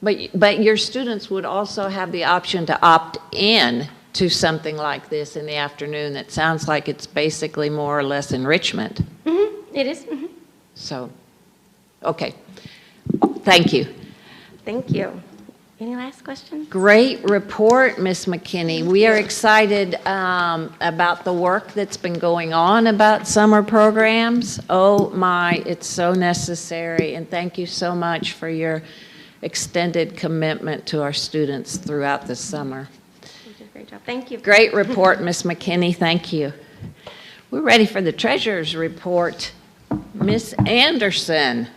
the district. But your students would also have the option to opt in to something like this in the afternoon. That sounds like it's basically more or less enrichment. It is. So, okay. Thank you. Thank you. Any last questions? Great report, Ms. McKinney. We are excited about the work that's been going on about summer programs. Oh my, it's so necessary, and thank you so much for your extended commitment to our students throughout the summer. You did a great job. Thank you. Great report, Ms. McKinney. Thank you. We're ready for the treasurer's report. Ms. Anderson.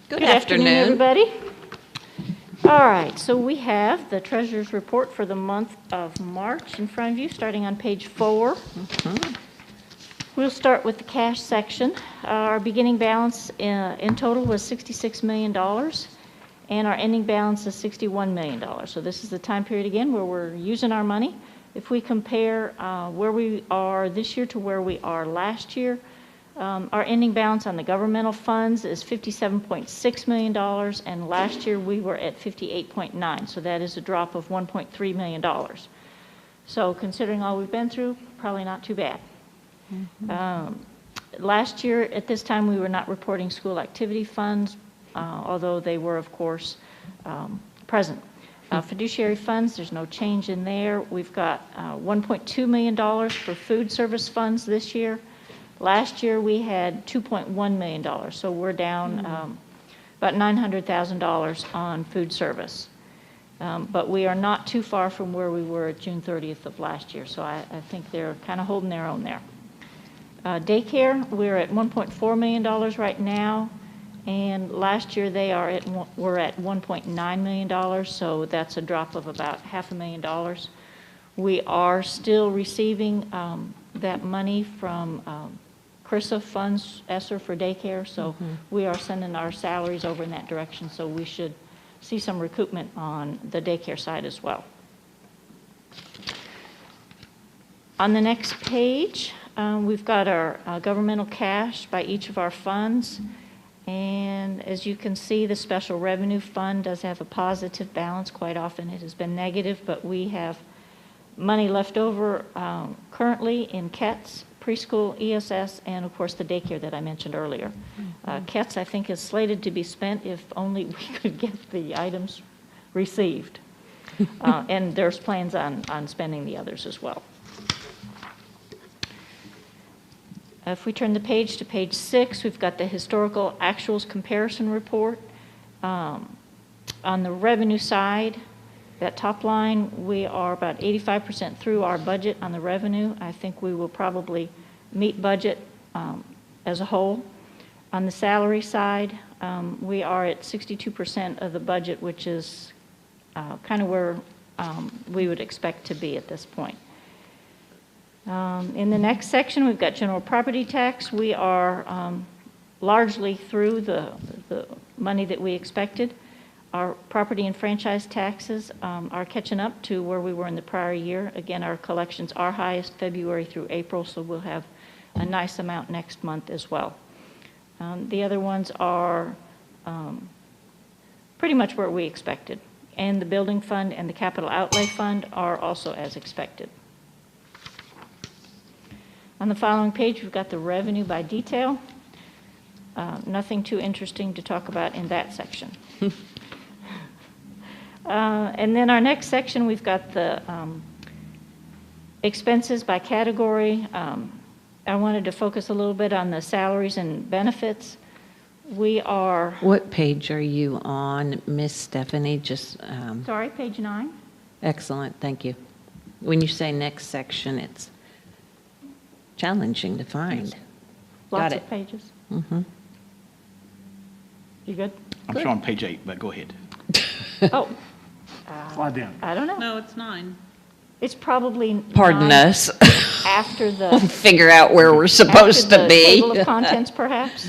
Good afternoon. Everybody. All right, so we have the treasurer's report for the month of March in front of you, starting on page 4. We'll start with the cash section. Our beginning balance in total was $66 million, and our ending balance is $61 million. So this is the time period again where we're using our money. If we compare where we are this year to where we are last year, our ending balance on the governmental funds is $57.6 million, and last year we were at $58.9, so that is a drop of $1.3 million. So considering all we've been through, probably not too bad. Last year at this time we were not reporting school activity funds, although they were of course present. Fiduciary funds, there's no change in there. We've got $1.2 million for food service funds this year. Last year, we had $2.1 million, so we're down about $900,000 on food service. But we are not too far from where we were at June 30th of last year, so I think they're kind of holding their own there. Daycare, we're at $1.4 million right now, and last year were at $1.9 million, so that's a drop of about $500,000. We are still receiving that money from CRRSA funds, ESSER for daycare, so we are sending our salaries over in that direction, so we should see some recoupment on the daycare side as well. On the next page, we've got our governmental cash by each of our funds, and as you can see, the special revenue fund does have a positive balance. Quite often it has been negative, but we have money left over currently in KETS, preschool, ESS, and of course the daycare that I mentioned earlier. KETS, I think, is slated to be spent if only we could get the items received. And there's plans on spending the others as well. If we turn the page to page 6, we've got the historical actuals comparison report. On the revenue side, that top line, we are about 85% through our budget on the revenue. I think we will probably meet budget as a whole. On the salary side, we are at 62% of the budget, which is kind of where we would expect to be at this point. In the next section, we've got general property tax. We are largely through the money that we expected. Our property and franchise taxes are catching up to where we were in the prior year. Again, our collections are highest February through April, so we'll have a nice amount next month as well. The other ones are pretty much where we expected. And the building fund and the capital outlay fund are also as expected. On the following page, we've got the revenue by detail. Nothing too interesting to talk about in that section. And then our next section, we've got the expenses by category. I wanted to focus a little bit on the salaries and benefits. We are... What page are you on, Miss Stephanie? Just Sorry, page 9. Excellent, thank you. When you say next section, it's challenging to find. Got Lots it. of pages. Mhm. You good? I'm showing page 8, but go ahead. Oh, Slide down. I don't know. No, it's 9. It's probably Pardon 9 us. after the. We'll figure out where we're supposed after to the be. Table of contents, perhaps?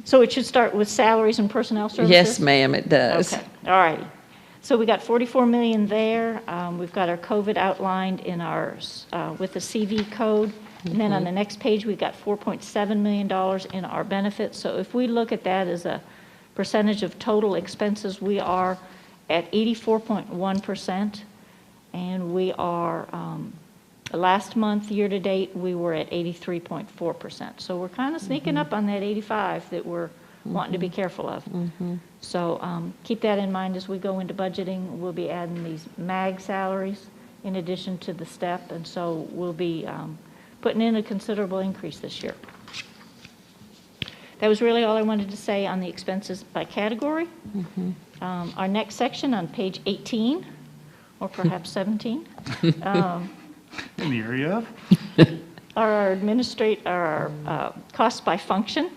So it should start with salaries and personnel services? Yes, ma'am, it does. Okay, all righty. So we got 44 million there. We've got our COVID outlined in our, with the CV code. And then on the next page, we've got $4.7 million in our benefits. So if we look at that as a percentage of total expenses, we are at 84.1%. And we are, last month, year-to-date, we were at 83.4%. So we're kind of sneaking up on that 85 that we're wanting to be careful of. So keep that in mind as we go into budgeting. We'll be adding these MAG salaries in addition to the STEP, and so we'll be putting in a considerable increase this year. That was really all I wanted to say on the expenses by category. Our next section on page 18, or perhaps 17, In the area of? are our costs by function.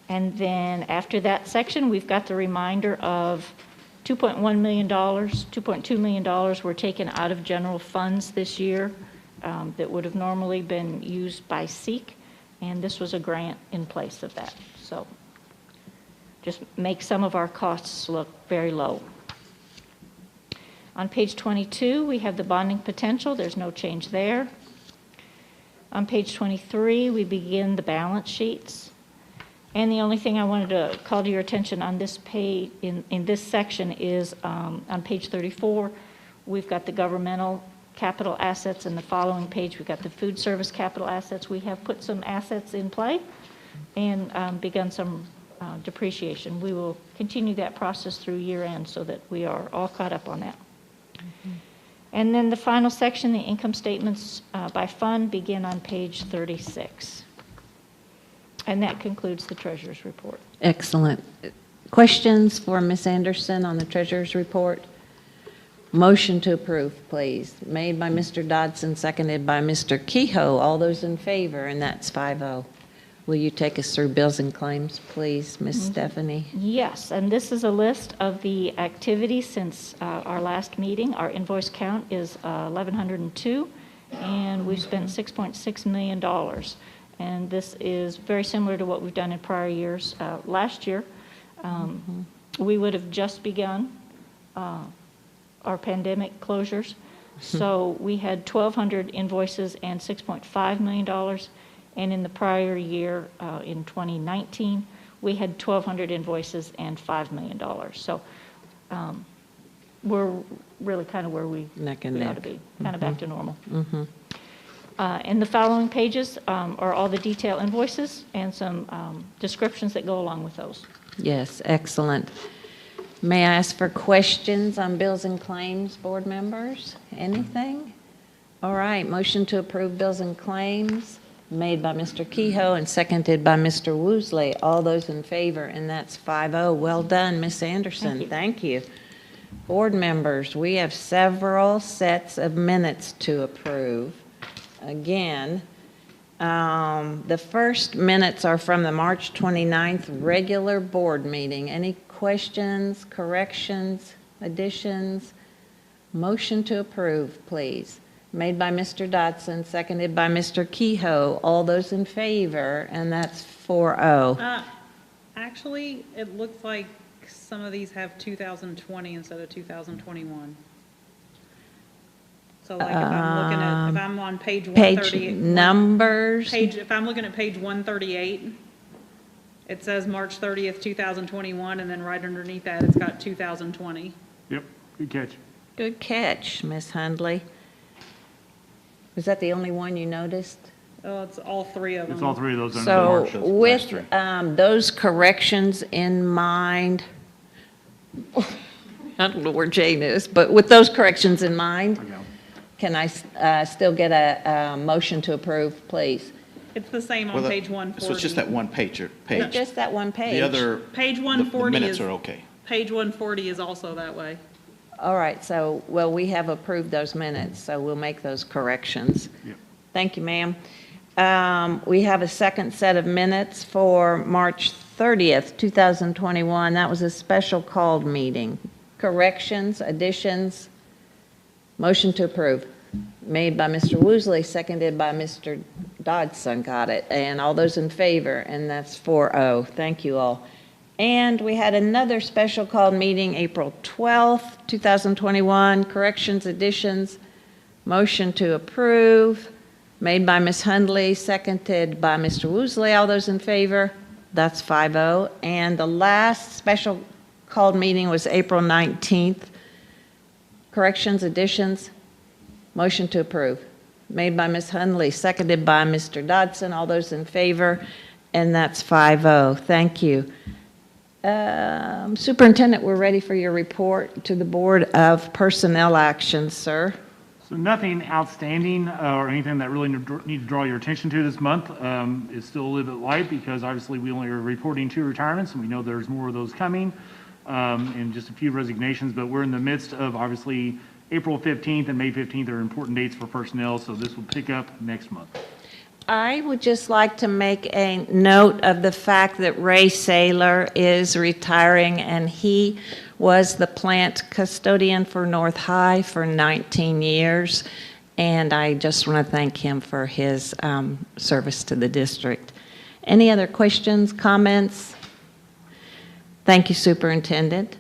And then after that section, we've got the reminder of $2.1 million, $2.2 million were taken out of general funds this year that would have normally been used by SEEK, and this was a grant in place of that. So just make some of our costs look very low. On page 22, we have the bonding potential. There's no change there. On page 23, we begin the balance sheets. And the only thing I wanted to call to your attention on this page, in this section, is on page 34, we've got the governmental capital assets, and the following page, we've got the food service capital assets. We have put some assets in play and begun some depreciation. We will continue that process through year end so that we are all caught up on that. And then the final section, the income statements by fund, begin on page 36. And that concludes the treasurer's report. Excellent. Questions for Ms. Anderson on the treasurer's report? Motion to approve, please. Made by Mr. Dodson, seconded by Mr. Kehoe. All those in favor, and that's 5-0. Will you take us through bills and claims, please, Ms. Stephanie? Yes, and this is a list of the activities since our last meeting. Our invoice count is 1,102, and we've spent $6.6 million. And this is very similar to what we've done in prior years. Last year, we would have just begun our pandemic closures. So we had 1,200 invoices and $6.5 million. And in the prior year, in 2019, we had 1,200 invoices and $5 million. So we're really kind of where we ought to be, kind of back to normal. And the following pages are all the detail invoices and some descriptions that go along with those. Yes, excellent. May I ask for questions on bills and claims, board members? Anything? All right, motion to approve bills and claims made by Mr. Kehoe and seconded by Mr. Woosley. All those in favor, and that's 5-0. Well done, Ms. Anderson. Thank you. Board members, we have several sets of minutes to approve. Again, the first minutes are from the March 29th regular board meeting. Any questions, corrections, additions? Motion to approve, please. Made by Mr. Dodson, seconded by Mr. Kehoe. All those in favor, and that's 4-0. Actually, it looks like some of these have 2020 instead of 2021. So like if I'm on page 138. Page numbers? If I'm looking at page 138, it says March 30th, 2021, and then right underneath that, it's got 2020. Yep, good catch. Good catch, Ms. Hundley. Was that the only one you noticed? Oh, it's all three of them. It's all three of those under the So March. with those corrections in mind, I don't know where Jane is, but with those corrections in mind, can I still get a motion to approve, please? It's the same on page 140. So it's just that one page. Just that one page. The other, Page the 140 minutes is, are okay. page 140 is also that way. All right, so, well, we have approved those minutes, so we'll make those corrections. Yep. Thank you, ma'am. We have a second set of minutes for March 30th, 2021. That was a special called meeting. Corrections, additions, motion to approve. Made by Mr. Woosley, seconded by Mr. Dodson, got it. And all those in favor, and that's 4-0. Thank you all. And we had another special called meeting, April 12th, 2021. Corrections, additions, motion to approve. Made by Ms. Hundley, seconded by Mr. Woosley. All those in favor? That's 5-0. And the last special called meeting was April 19th. Corrections, additions, motion to approve. Made by Ms. Hundley, seconded by Mr. Dodson. All those in favor? And that's 5-0. Thank you. Superintendent, we're ready for your report to the Board of Personnel Actions, sir. So nothing outstanding or anything that really need to draw your attention to this month. It's still a little bit light because obviously we only are reporting 2 retirements, and we know there's more of those coming, and just a few resignations, but we're in the midst of obviously April 15th and May 15th are important dates for personnel, so this will pick up next month. I would just like to make a note of the fact that Ray Saylor is retiring, and he was the plant custodian for North High for 19 years, and I just want to thank him for his service to the district. Any other questions, comments? Thank you, Superintendent.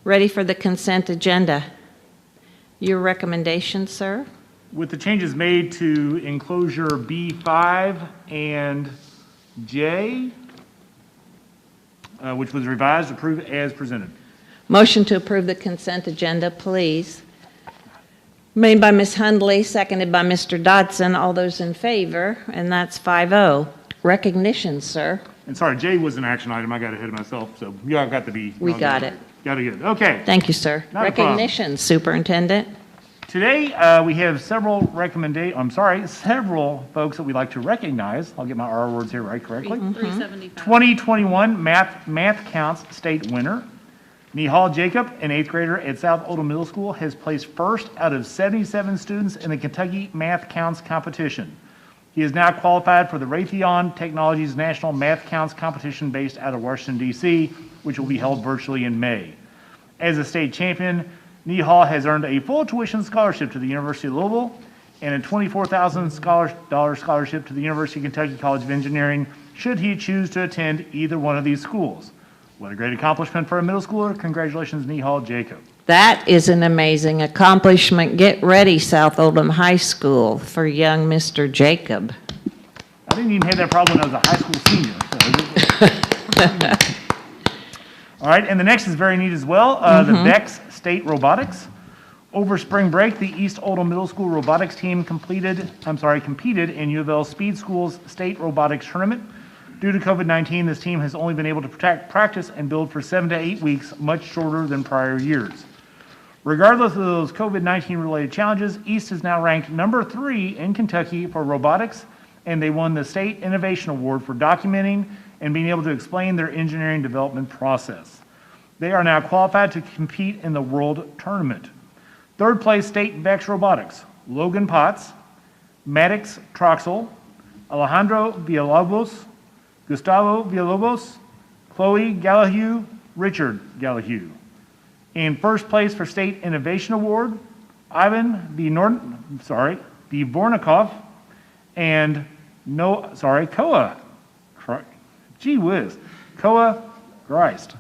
Ready for the consent agenda. Your recommendation, sir? With the changes made to enclosure B5 and J, which was revised, approved as presented. Motion to approve the consent agenda, please. Made by Ms. Hundley, seconded by Mr. Dodson. All those in favor, and that's 5-0. Recognition, sir. And sorry, J was an action item. I got ahead of myself, so you all got to be. We got it. Got it good. Okay. Thank you, sir. Not a problem. Recognition, Superintendent. Today, we have several folks that we'd like to recognize. I'll get my R words here right correctly. 375. 2021 Math Counts State winner. Nihal Jacob, an 8th grader at South Oldham Middle School, has placed first out of 77 students in the Kentucky Math Counts competition. He is now qualified for the Raytheon Technologies National Math Counts competition based out of Washington, D.C., which will be held virtually in May. As a state champion, Nihal has earned a full tuition scholarship to the University of Louisville and a $24,000 scholarship to the University of Kentucky College of Engineering should he choose to attend either one of these schools. What a great accomplishment for a middle schooler. Congratulations, Nihal Jacob. That is an amazing accomplishment. Get ready, South Oldham High School, for young Mr. Jacob. I didn't even have that problem when I was a high school senior. So all right, and the next is very neat as well. The Bex State Robotics. Over spring break, the East Oldham Middle School robotics team competed in U of L Speed School's state robotics tournament. Due to COVID-19, this team has only been able to practice and build for 7 to 8 weeks, much shorter than prior years. Regardless of those COVID-19 related challenges, East is now ranked number 3 in Kentucky for robotics, and they won the State Innovation Award for documenting and being able to explain their engineering development process. They are now qualified to compete in the World Tournament. Third place State Bex Robotics, Logan Potts, Maddox Troxel, Alejandro Villalobos, Gustavo Villalobos, Chloe Gallahue, Richard Gallahue. In first place for State Innovation Award, Ivan Vornikov and Koa. Gee whiz. Koa Greist.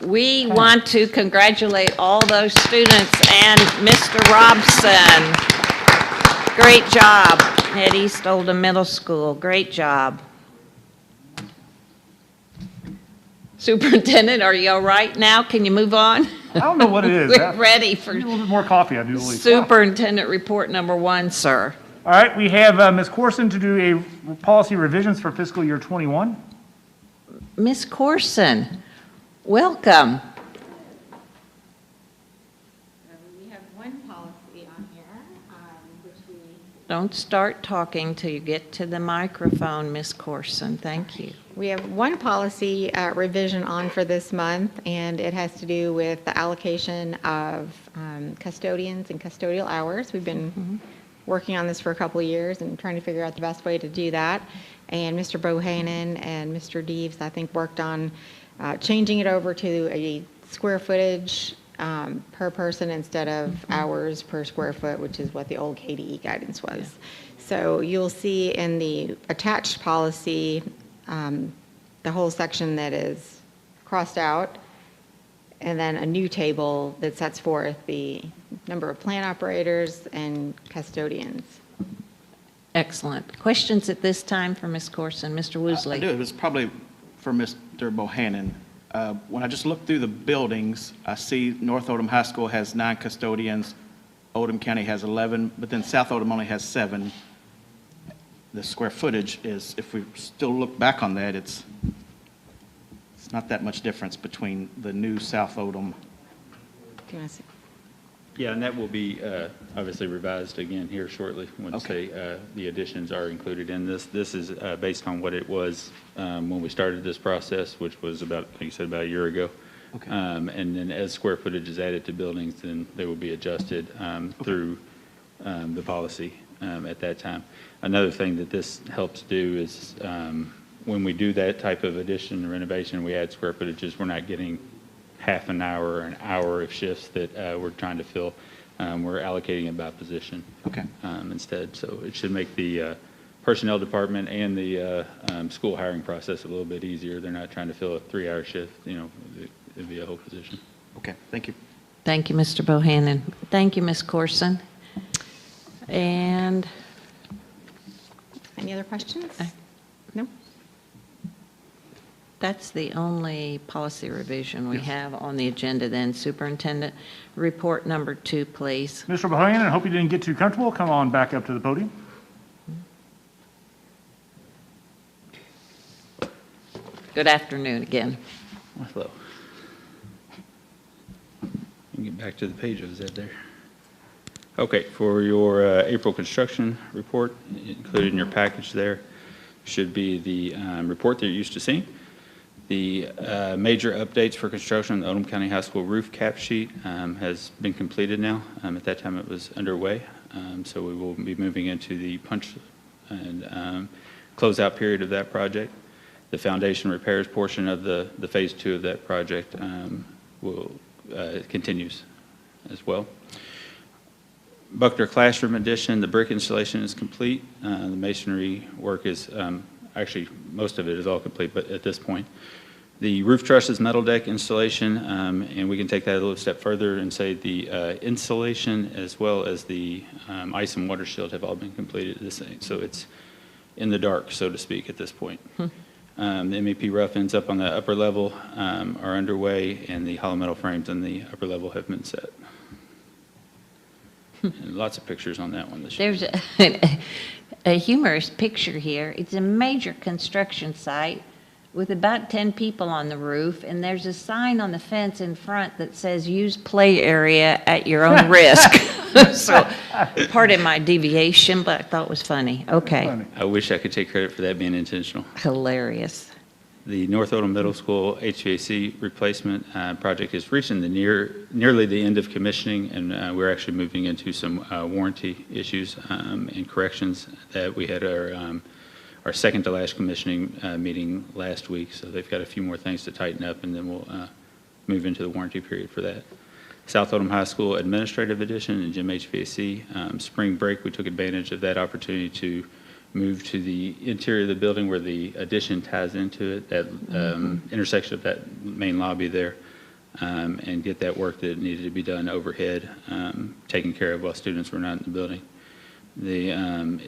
We want to congratulate all those students and Mr. Robson. Great job at East Oldham Middle School. Great job. Superintendent, are you all right now? Can you move on? I don't know what it is. We're ready for a little bit more coffee, I do believe. Superintendent report number 1, sir. All right, we have Ms. Corson to do a policy revisions for fiscal year 21. Ms. Corson, welcome. We have one policy on here, which we... Don't start talking till you get to the microphone, Ms. Corson. Thank you. We have one policy revision on for this month, and it has to do with the allocation of custodians and custodial hours. We've been working on this for a couple of years and trying to figure out the best way to do that. And Mr. Bohannon and Mr. Deeves, I think, worked on changing it over to a square footage per person instead of hours per square foot, which is what the old KDE guidance was. So you'll see in the attached policy, the whole section that is crossed out, and then a new table that sets forth the number of plant operators and custodians. Excellent. Questions at this time for Ms. Corson? Mr. I Woosley? do. It was probably for Mr. Bohannon. When I just look through the buildings, I see North Odom High School has 9 custodians, Odom County has 11, but then South Odom only has 7. The square footage is, if we still look back on that, it's not that much difference between the new South Odom. Do you want to see? Yeah, and that will be obviously revised again here shortly once the additions are included in this. This is based on what it was when we started this process, which was about, like you said, about a year ago. Okay. And then as square footage is added to buildings, then they will be adjusted through the policy at that time. Another thing that this helps do is when we do that type of addition and renovation, we add square footages, we're not getting half an hour or an hour of shifts that we're trying to fill. We're allocating it by position instead. So it should make the personnel department and the school hiring process a little bit easier. They're not trying to fill a 3-hour shift. You know, it'd be a whole position. Okay, thank you. Thank you, Mr. Bohannon. Thank you, Ms. Corson. And Any other questions? No? that's the only policy revision we have on the agenda then. Superintendent, report number 2, please. Mr. Bohannon, I hope you didn't get too comfortable. Come on back up to the podium. Good afternoon again. Hello. Get back to the page. Was that there? Okay, for your April construction report, included in your package there should be the report that you're used to seeing. The major updates for construction, the Odom County High School roof cap sheet has been completed now. At that time it was underway, so we will be moving into the punch and closeout period of that project. The foundation repairs portion of the phase 2 of that project will continues as well. Buckner Classroom addition, the brick installation is complete. The masonry work is, actually, most of it is all complete, but at this point. The roof trusses metal deck installation, and we can take that a little step further and say the insulation as well as the ice and water shield have all been completed at this point. So it's in the dark, so to speak, at this point. The MEP rough ends up on the upper level are underway, and the hollow metal frames on the upper level have been set. And lots of pictures on that one this year. There's a humorous picture here. It's a major construction site with about 10 people on the roof, and there's a sign on the fence in front that says, "Use play area at your own risk." So, pardon my deviation, but I thought it was funny. Okay. I wish I could take credit for that being intentional. Hilarious. The North Odom Middle School HVAC replacement project is reaching the nearly the end of commissioning, and we're actually moving into some warranty issues and corrections that we had our second to last commissioning meeting last week. So they've got a few more things to tighten up, and then we'll move into the warranty period for that. South Odom High School administrative addition and gym HVAC. Spring break, we took advantage of that opportunity to move to the interior of the building where the addition ties into it, that intersection of that main lobby there, and get that work that needed to be done overhead, taken care of while students were not in the building. The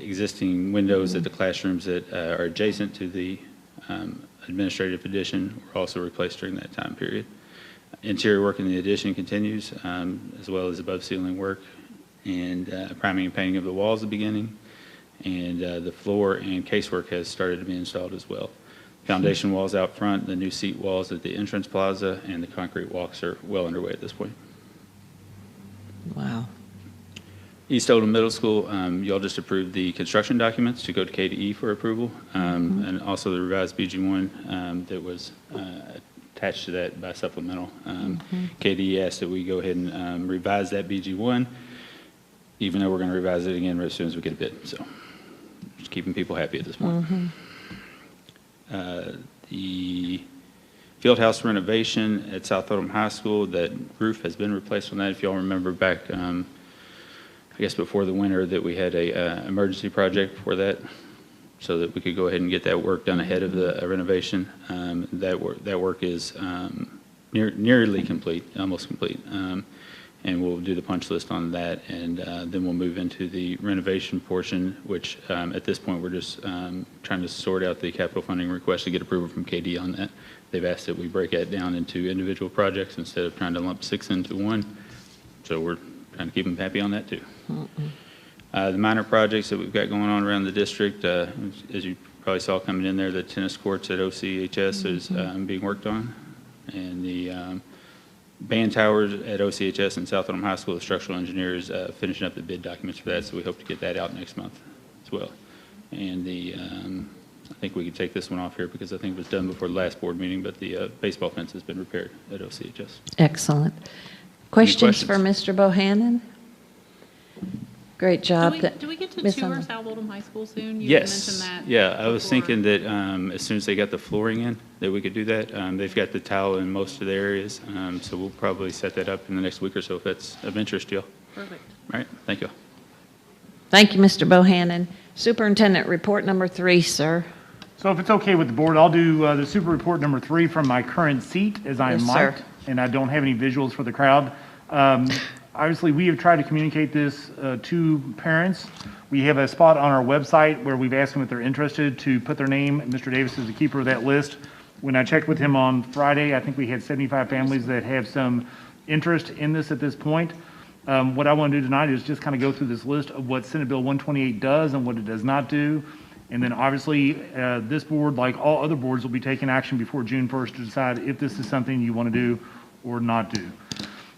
existing windows at the classrooms that are adjacent to the administrative addition were also replaced during that time period. Interior work in the addition continues, as well as above ceiling work, and priming and painting of the walls at the beginning. And the floor and casework has started to be installed as well. Foundation walls out front, the new seat walls at the entrance plaza, and the concrete walks are well underway at this point. Wow. East Oldham Middle School, you all just approved the construction documents to go to KDE for approval, and also the revised BG1 that was attached to that by supplemental. KDE asked that we go ahead and revise that BG1, even though we're going to revise it again as soon as we get a bid. So just keeping people happy at this point. The field house renovation at South Oldham High School, that roof has been replaced on that. If y'all remember back, I guess before the winter, that we had a emergency project for that, so that we could go ahead and get that work done ahead of the renovation. That work is nearly complete, almost complete, and we'll do the punch list on that, and then we'll move into the renovation portion, which at this point we're just trying to sort out the capital funding request to get approval from KD on that. They've asked that we break that down into individual projects instead of trying to lump 6 into one, so we're trying to keep them happy on that too. The minor projects that we've got going on around the district, as you probably saw coming in there, the tennis courts at OCHS is being worked on, and the band towers at OCHS and South Oldham High School, the structural engineers finishing up the bid documents for that, so we hope to get that out next month as well. And the, I think we could take this one off here because I think it was done before the last board meeting, but the baseball fence has been repaired at OCHS. Excellent. Questions for Mr. Bohannon? Great job. Do we get to Ms. tour Hunley. South Oldham High School soon? You Yes. mentioned that. Yeah, I was before. thinking that as soon as they got the flooring in, that we could do that. They've got the tile in most of the areas, so we'll probably set that up in the next week or so if that's of interest to you. Perfect. All right, thank you. Thank you, Mr. Bohannon. Superintendent report number 3, sir. So if it's okay with the board, I'll do the super report number 3 from my current seat as I am Yes, sir. mic'd, and I don't have any visuals for the crowd. Obviously, we have tried to communicate this to parents. We have a spot on our website where we've asked them if they're interested to put their name. Mr. Davis is the keeper of that list. When I checked with him on Friday, I think we had 75 families that have some interest in this at this point. What I want to do tonight is just kind of go through this list of what Senate Bill 128 does and what it does not do. And then obviously, this board, like all other boards, will be taking action before June 1st to decide if this is something you want to do or not do.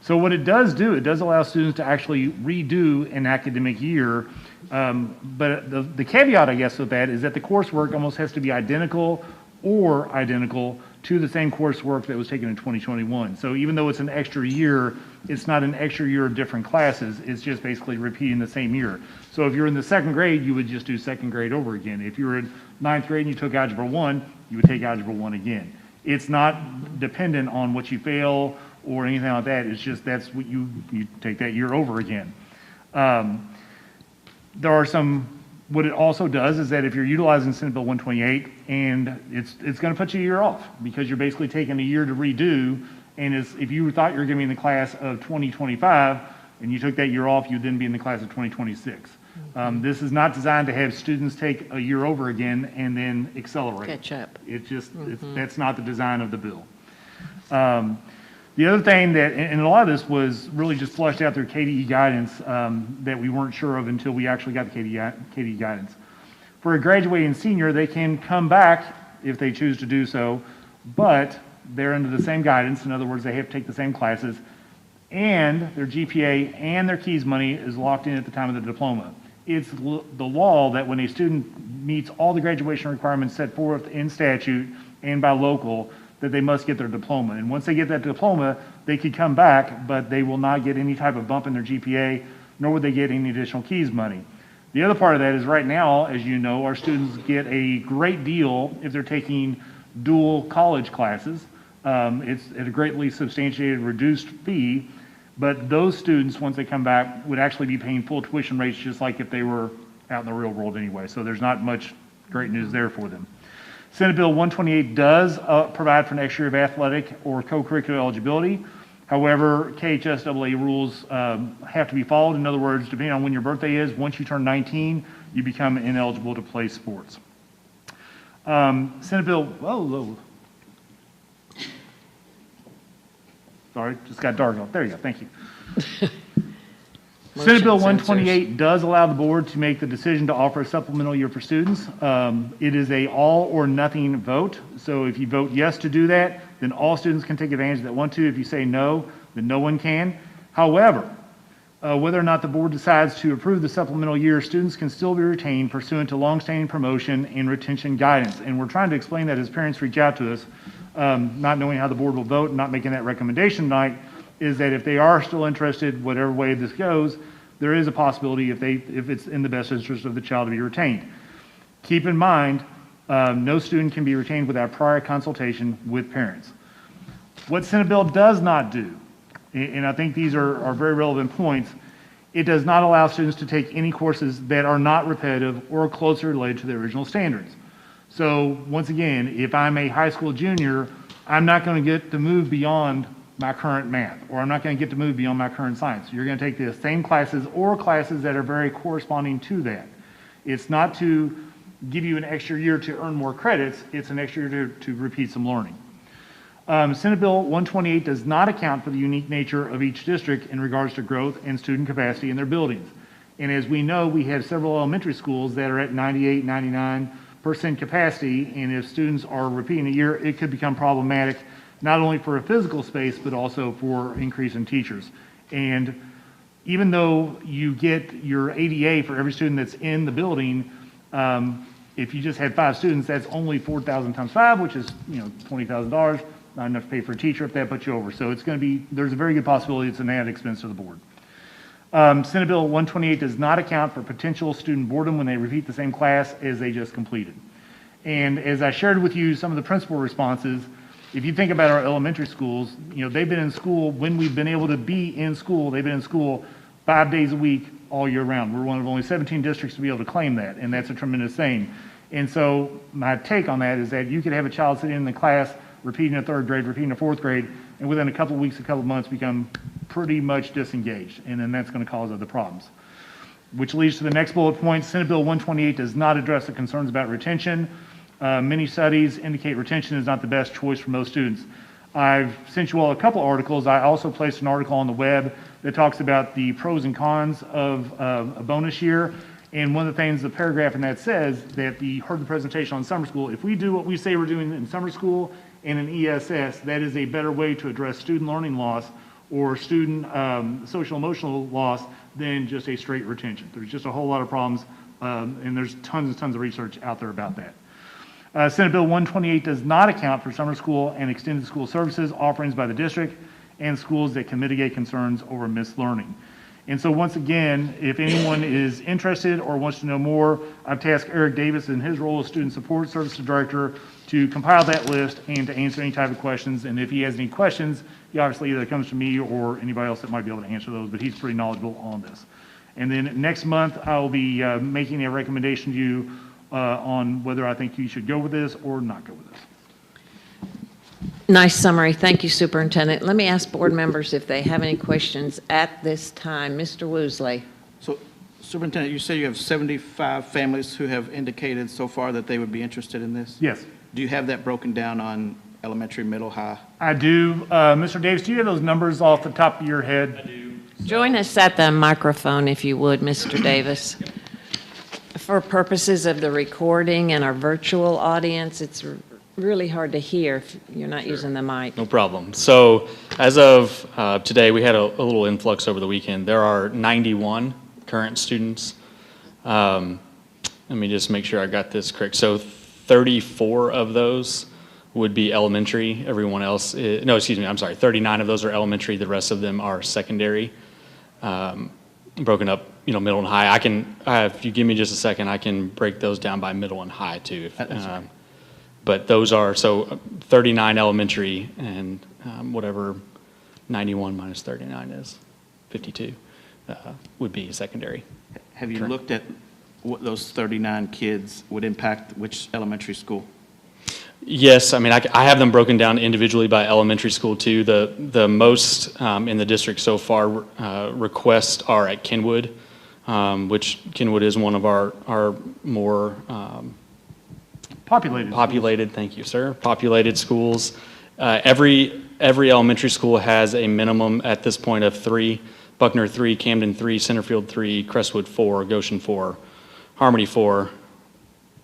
So what it does do, it does allow students to actually redo an academic year. But the caveat, I guess, with that is that the coursework almost has to be identical or identical to the same coursework that was taken in 2021. So even though it's an extra year, it's not an extra year of different classes. It's just basically repeating the same year. So if you're in the 2nd grade, you would just do 2nd grade over again. If you were in 9th grade and you took Algebra 1, you would take Algebra 1 again. It's not dependent on what you fail or anything like that. It's just that's what you take that year over again. There are some, what it also does is that if you're utilizing Senate Bill 128 and it's going to put you a year off because you're basically taking a year to redo, and if you thought you were going to be in the class of 2025 and you took that year off, you'd then be in the class of 2026. This is not designed to have students take a year over again and then accelerate. Catch up. It just, that's not the design of the bill. The other thing that, and a lot of this was really just flushed out through KDE guidance that we weren't sure of until we actually got the KDE guidance. For a graduating senior, they can come back if they choose to do so, but they're under the same guidance. In other words, they have to take the same classes, and their GPA and their KEYS money is locked in at the time of the diploma. It's the law that when a student meets all the graduation requirements set forth in statute and by local, that they must get their diploma. And once they get that diploma, they could come back, but they will not get any type of bump in their GPA, nor would they get any additional KEYS money. The other part of that is right now, as you know, our students get a great deal if they're taking dual college classes. It's at a greatly substantiated reduced fee, but those students, once they come back, would actually be paying full tuition rates just like if they were out in the real world anyway. So there's not much great news there for them. Senate Bill 128 does provide for an extra year of athletic or co-curricular eligibility. However, KHSAA rules have to be followed. In other words, depending on when your birthday is, once you turn 19, you become ineligible to play sports. Senate Bill, sorry, just got dark off. There you go, thank you. Senate Bill 128 does allow the board to make the decision to offer a supplemental year for students. It is a all or nothing vote. So if you vote yes to do that, then all students can take advantage that want to. If you say no, then no one can. However, Whether or not the board decides to approve the supplemental year, students can still be retained pursuant to longstanding promotion and retention guidance. And we're trying to explain that as parents reach out to us, not knowing how the board will vote and not making that recommendation tonight, is that if they are still interested, whatever way this goes, there is a possibility if it's in the best interest of the child to be retained. Keep in mind, no student can be retained without prior consultation with parents. What Senate bill does not do, and I think these are very relevant points, it does not allow students to take any courses that are not repetitive or closely related to the original standards. So once again, if I'm a high school junior, I'm not going to get to move beyond my current math, or I'm not going to get to move beyond my current science. You're going to take the same classes or classes that are very corresponding to that. It's not to give you an extra year to earn more credits, it's an extra year to repeat some learning. Senate Bill 128 does not account for the unique nature of each district in regards to growth and student capacity in their buildings. And as we know, we have several elementary schools that are at 98, 99% capacity, and if students are repeating a year, it could become problematic, not only for a physical space, but also for increase in teachers. And even though you get your ADA for every student that's in the building, if you just had 5 students, that's only 4,000 times 5, which is, $20,000. Not enough to pay for a teacher if that puts you over. So it's going to be, there's a very good possibility it's an added expense to the board. Senate Bill 128 does not account for potential student boredom when they repeat the same class as they just completed. And as I shared with you some of the principal responses, if you think about our elementary schools, they've been in school when we've been able to be in school. They've been in school 5 days a week all year round. We're one of only 17 districts to be able to claim that, and that's a tremendous thing. And so my take on that is that you could have a child sitting in the class repeating a 3rd grade, repeating a 4th grade, and within a couple of weeks, a couple of months, become pretty much disengaged, and then that's going to cause other problems. Which leads to the next bullet point. Senate Bill 128 does not address the concerns about retention. Many studies indicate retention is not the best choice for most students. I've sent you all a couple articles. I also placed an article on the web that talks about the pros and cons of a bonus year. And one of the things, the paragraph in that says that heard the presentation on summer school. If we do what we say we're doing in summer school and in ESS, that is a better way to address student learning loss or student social emotional loss than just a straight retention. There's just a whole lot of problems, and there's tons and tons of research out there about that. Senate Bill 128 does not account for summer school and extended school services offerings by the district and schools that can mitigate concerns over missed learning. And so once again, if anyone is interested or wants to know more, I've tasked Eric Davis in his role as Student Support Services Director to compile that list and to answer any type of questions. And if he has any questions, he obviously either comes to me or anybody else that might be able to answer those, but he's pretty knowledgeable on this. And then next month, I'll be making a recommendation to you on whether I think you should go with this or not go with this. Nice summary. Thank you, Superintendent. Let me ask board members if they have any questions at this time. Mr. Woosley. So, Superintendent, you say you have 75 families who have indicated so far that they would be interested in this? Yes. Do you have that broken down on elementary, middle, high? I do. Mr. Davis, do you have those numbers off the top of your head? I do. Join us at the microphone if you would, Mr. Davis. For purposes of the recording and our virtual audience, it's really hard to hear if you're not using the mic. No problem. So as of today, we had a little influx over the weekend. There are 91 current students. Let me just make sure I got this correct. So 34 of those would be elementary. Everyone else, 39 of those are elementary. The rest of them are secondary, broken up, middle and high. If you give me just a second, I can break those down by middle and high too. But those are, 39 elementary and whatever 91 minus 39 is, 52, would be secondary. Have you looked at what those 39 kids would impact which elementary school? Yes, I have them broken down individually by elementary school too. The most in the district so far requests are at Kenwood, which Kenwood is one of our more populated, thank you, sir. Populated schools. Every elementary school has a minimum at this point of 3. Buckner 3, Camden 3, Centerfield 3, Crestwood 4, Goshen 4, Harmony 4.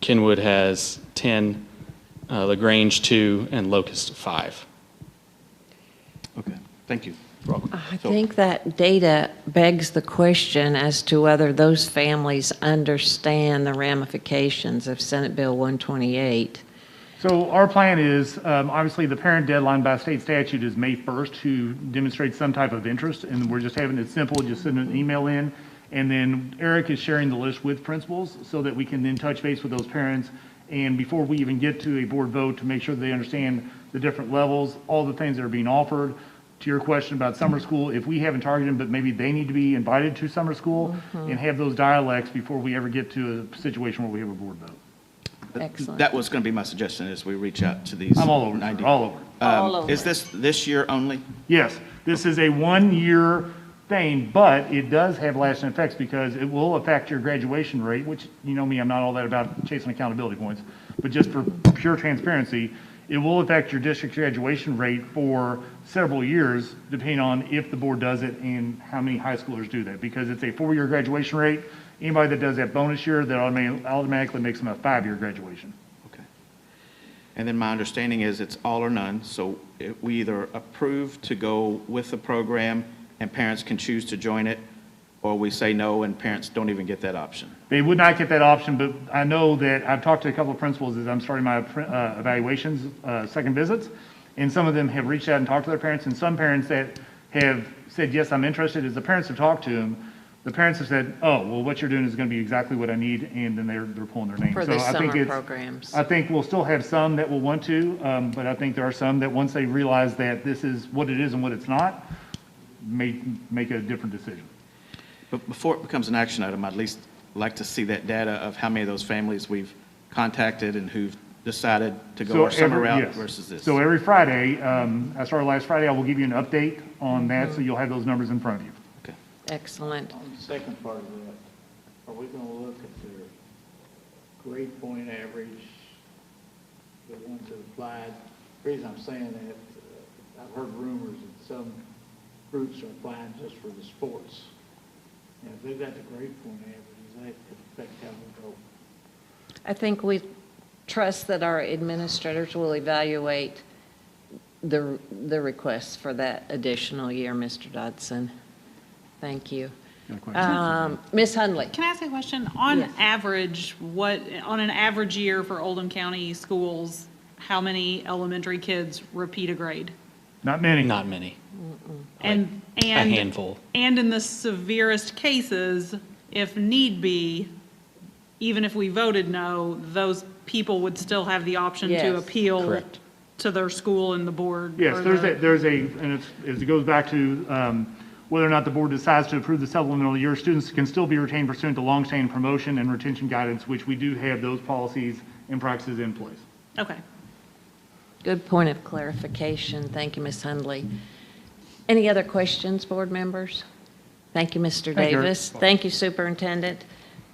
Kenwood has 10, LaGrange 2, and Locust 5. Okay, thank you. I think that data begs the question as to whether those families understand the ramifications of Senate Bill 128. So our plan is, obviously, the parent deadline by state statute is May 1st to demonstrate some type of interest, and we're just having it simple, just send an email in, and then Eric is sharing the list with principals so that we can then touch base with those parents, and before we even get to a board vote, to make sure that they understand the different levels, all the things that are being offered. To your question about summer school, if we haven't targeted them, but maybe they need to be invited to summer school and have those dialects before we ever get to a situation where we have a board vote. Excellent. That was going to be my suggestion, is we reach out to these. I'm all over, 90. sir, all over. All over. Is this year only? Yes, this is a one-year thing, but it does have lasting effects because it will affect your graduation rate, which, you know me, I'm not all that about chasing accountability points, but just for pure transparency, it will affect your district graduation rate for several years, depending on if the board does it and how many high schoolers do that, because it's a 4-year graduation rate. Anybody that does that bonus year, that automatically makes them a 5-year graduation. Okay. And then my understanding is it's all or none, so we either approve to go with the program and parents can choose to join it, or we say no and parents don't even get that option. They would not get that option, but I know that I've talked to a couple of principals as I'm starting my evaluations, second visits, and some of them have reached out and talked to their parents, and some parents that have said, yes, I'm interested, as the parents have talked to them, the parents have said, oh, well, what you're doing is going to be exactly what I need, and then they're pulling their name. For the summer programs. I think we'll still have some that will want to, but I think there are some that once they realize that this is what it is and what it's not, may make a different decision. But before it becomes an action item, I'd at least like to see that data of how many of those families we've contacted and who've decided to go our summer route yes. versus this. So every Friday, I started last Friday, I will give you an update on that, so you'll have those numbers in front of you. Okay. Excellent. On the second part of that, are we going to look at their grade point average, the ones that applied? The reason I'm saying that, I've heard rumors that some groups are applying just for the sports. And if they've got the grade point average, that could affect how we go. I think we trust that our administrators will evaluate the requests for that additional year, Mr. Dodson. Thank you. Ms. Hundley? Can I ask a question? On Yes. average, on an average year for Oldham County schools, how many elementary kids repeat a grade? Not many. Not many. And A handful. And in the severest cases, if need be, even if we voted no, those people would still have the option Yes. to appeal Correct. to their school and the board. Yes, or there's and it's, as it goes back to whether or not the board decides to approve the supplemental year, students can still be retained pursuant to longstanding promotion and retention guidance, which we do have those policies and practices in place. Okay. Good point of clarification. Thank you, Ms. Hundley. Any other questions, board members? Thank you, Mr. Thank you. Davis. Thank you, Superintendent.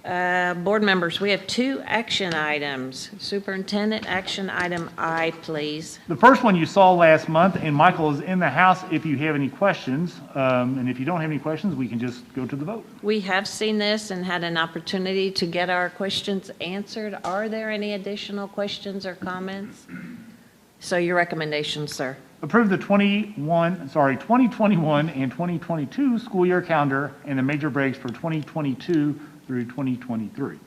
Board members, we have 2 action items. Superintendent, action item I, please. The first one you saw last month, and Michael is in the house if you have any questions. And if you don't have any questions, we can just go to the vote. We have seen this and had an opportunity to get our questions answered. Are there any additional questions or comments? So your recommendation, sir. Approve the 2021 and 2022 school year calendar and the major breaks for 2022 through 2023.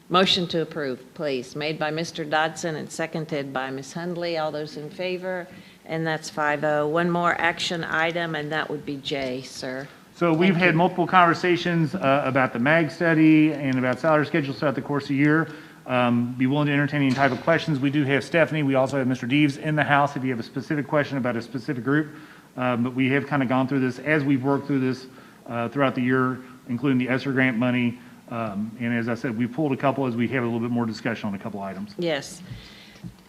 Motion to approve, please. Made by Mr. Dodson and seconded by Ms. Hundley. All those in favor? And that's 5-0. One more action item, and that would be J, sir. So we've had multiple conversations about the MAG study and about salary schedules throughout the course of the year. Be willing to entertain any type of questions. We do have Stephanie. We also have Mr. Deves in the house if you have a specific question about a specific group. But we have kind of gone through this as we've worked through this throughout the year, including the ESSER grant money. And as I said, we pulled a couple as we have a little bit more discussion on a couple items. Yes.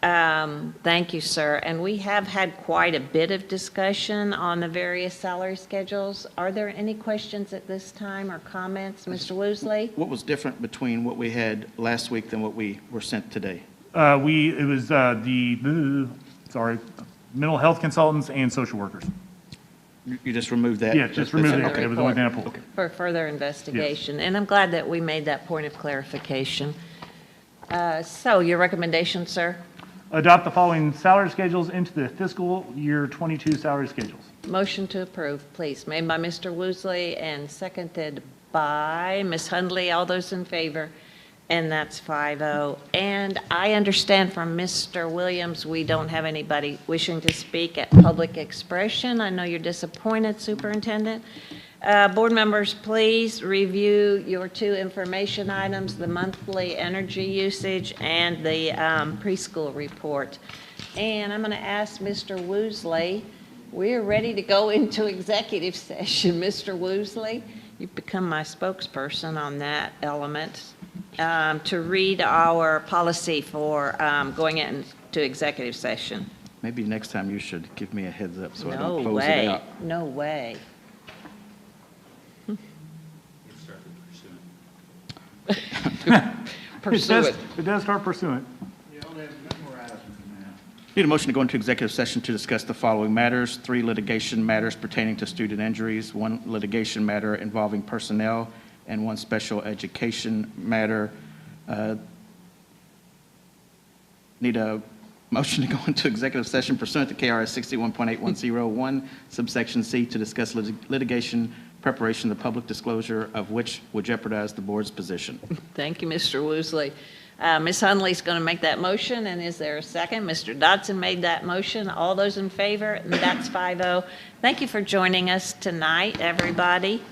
Thank you, sir. And we have had quite a bit of discussion on the various salary schedules. Are there any questions at this time or comments? Mr. Woosley? What was different between what we had last week than what we were sent today? It was mental health consultants and social workers. You just removed that? Yeah, just removed it. It was the only thing I pulled. For further investigation. And I'm glad that we made that point of clarification. So your recommendation, sir? Adopt the following salary schedules into the fiscal year 22 salary schedules. Motion to approve, please. Made by Mr. Woosley and seconded by Ms. Hundley. All those in favor? And that's 5-0. And I understand from Mr. Williams, we don't have anybody wishing to speak at public expression. I know you're disappointed, Superintendent. Board members, please review your 2 information items, the monthly energy usage and the preschool report. And I'm going to ask Mr. Woosley, we're ready to go into executive session. Mr. Woosley, you've become my spokesperson on that element, to read our policy for going into executive session. Maybe next time you should give me a heads up so I No don't close it way, out. no way. Pursue it. It does start pursuant. Need a motion to go into executive session to discuss the following matters: 3 litigation matters pertaining to student injuries, 1 litigation matter involving personnel, and 1 special education matter. Need a motion to go into executive session pursuant to KRS 61.8101 subsection C to discuss litigation preparation, the public disclosure of which would jeopardize the board's position. Thank you, Mr. Woosley. Ms. Hundley's going to make that motion, and is there a second? Mr. Dodson made that motion. All those in favor, and that's 5-0. Thank you for joining us tonight, everybody.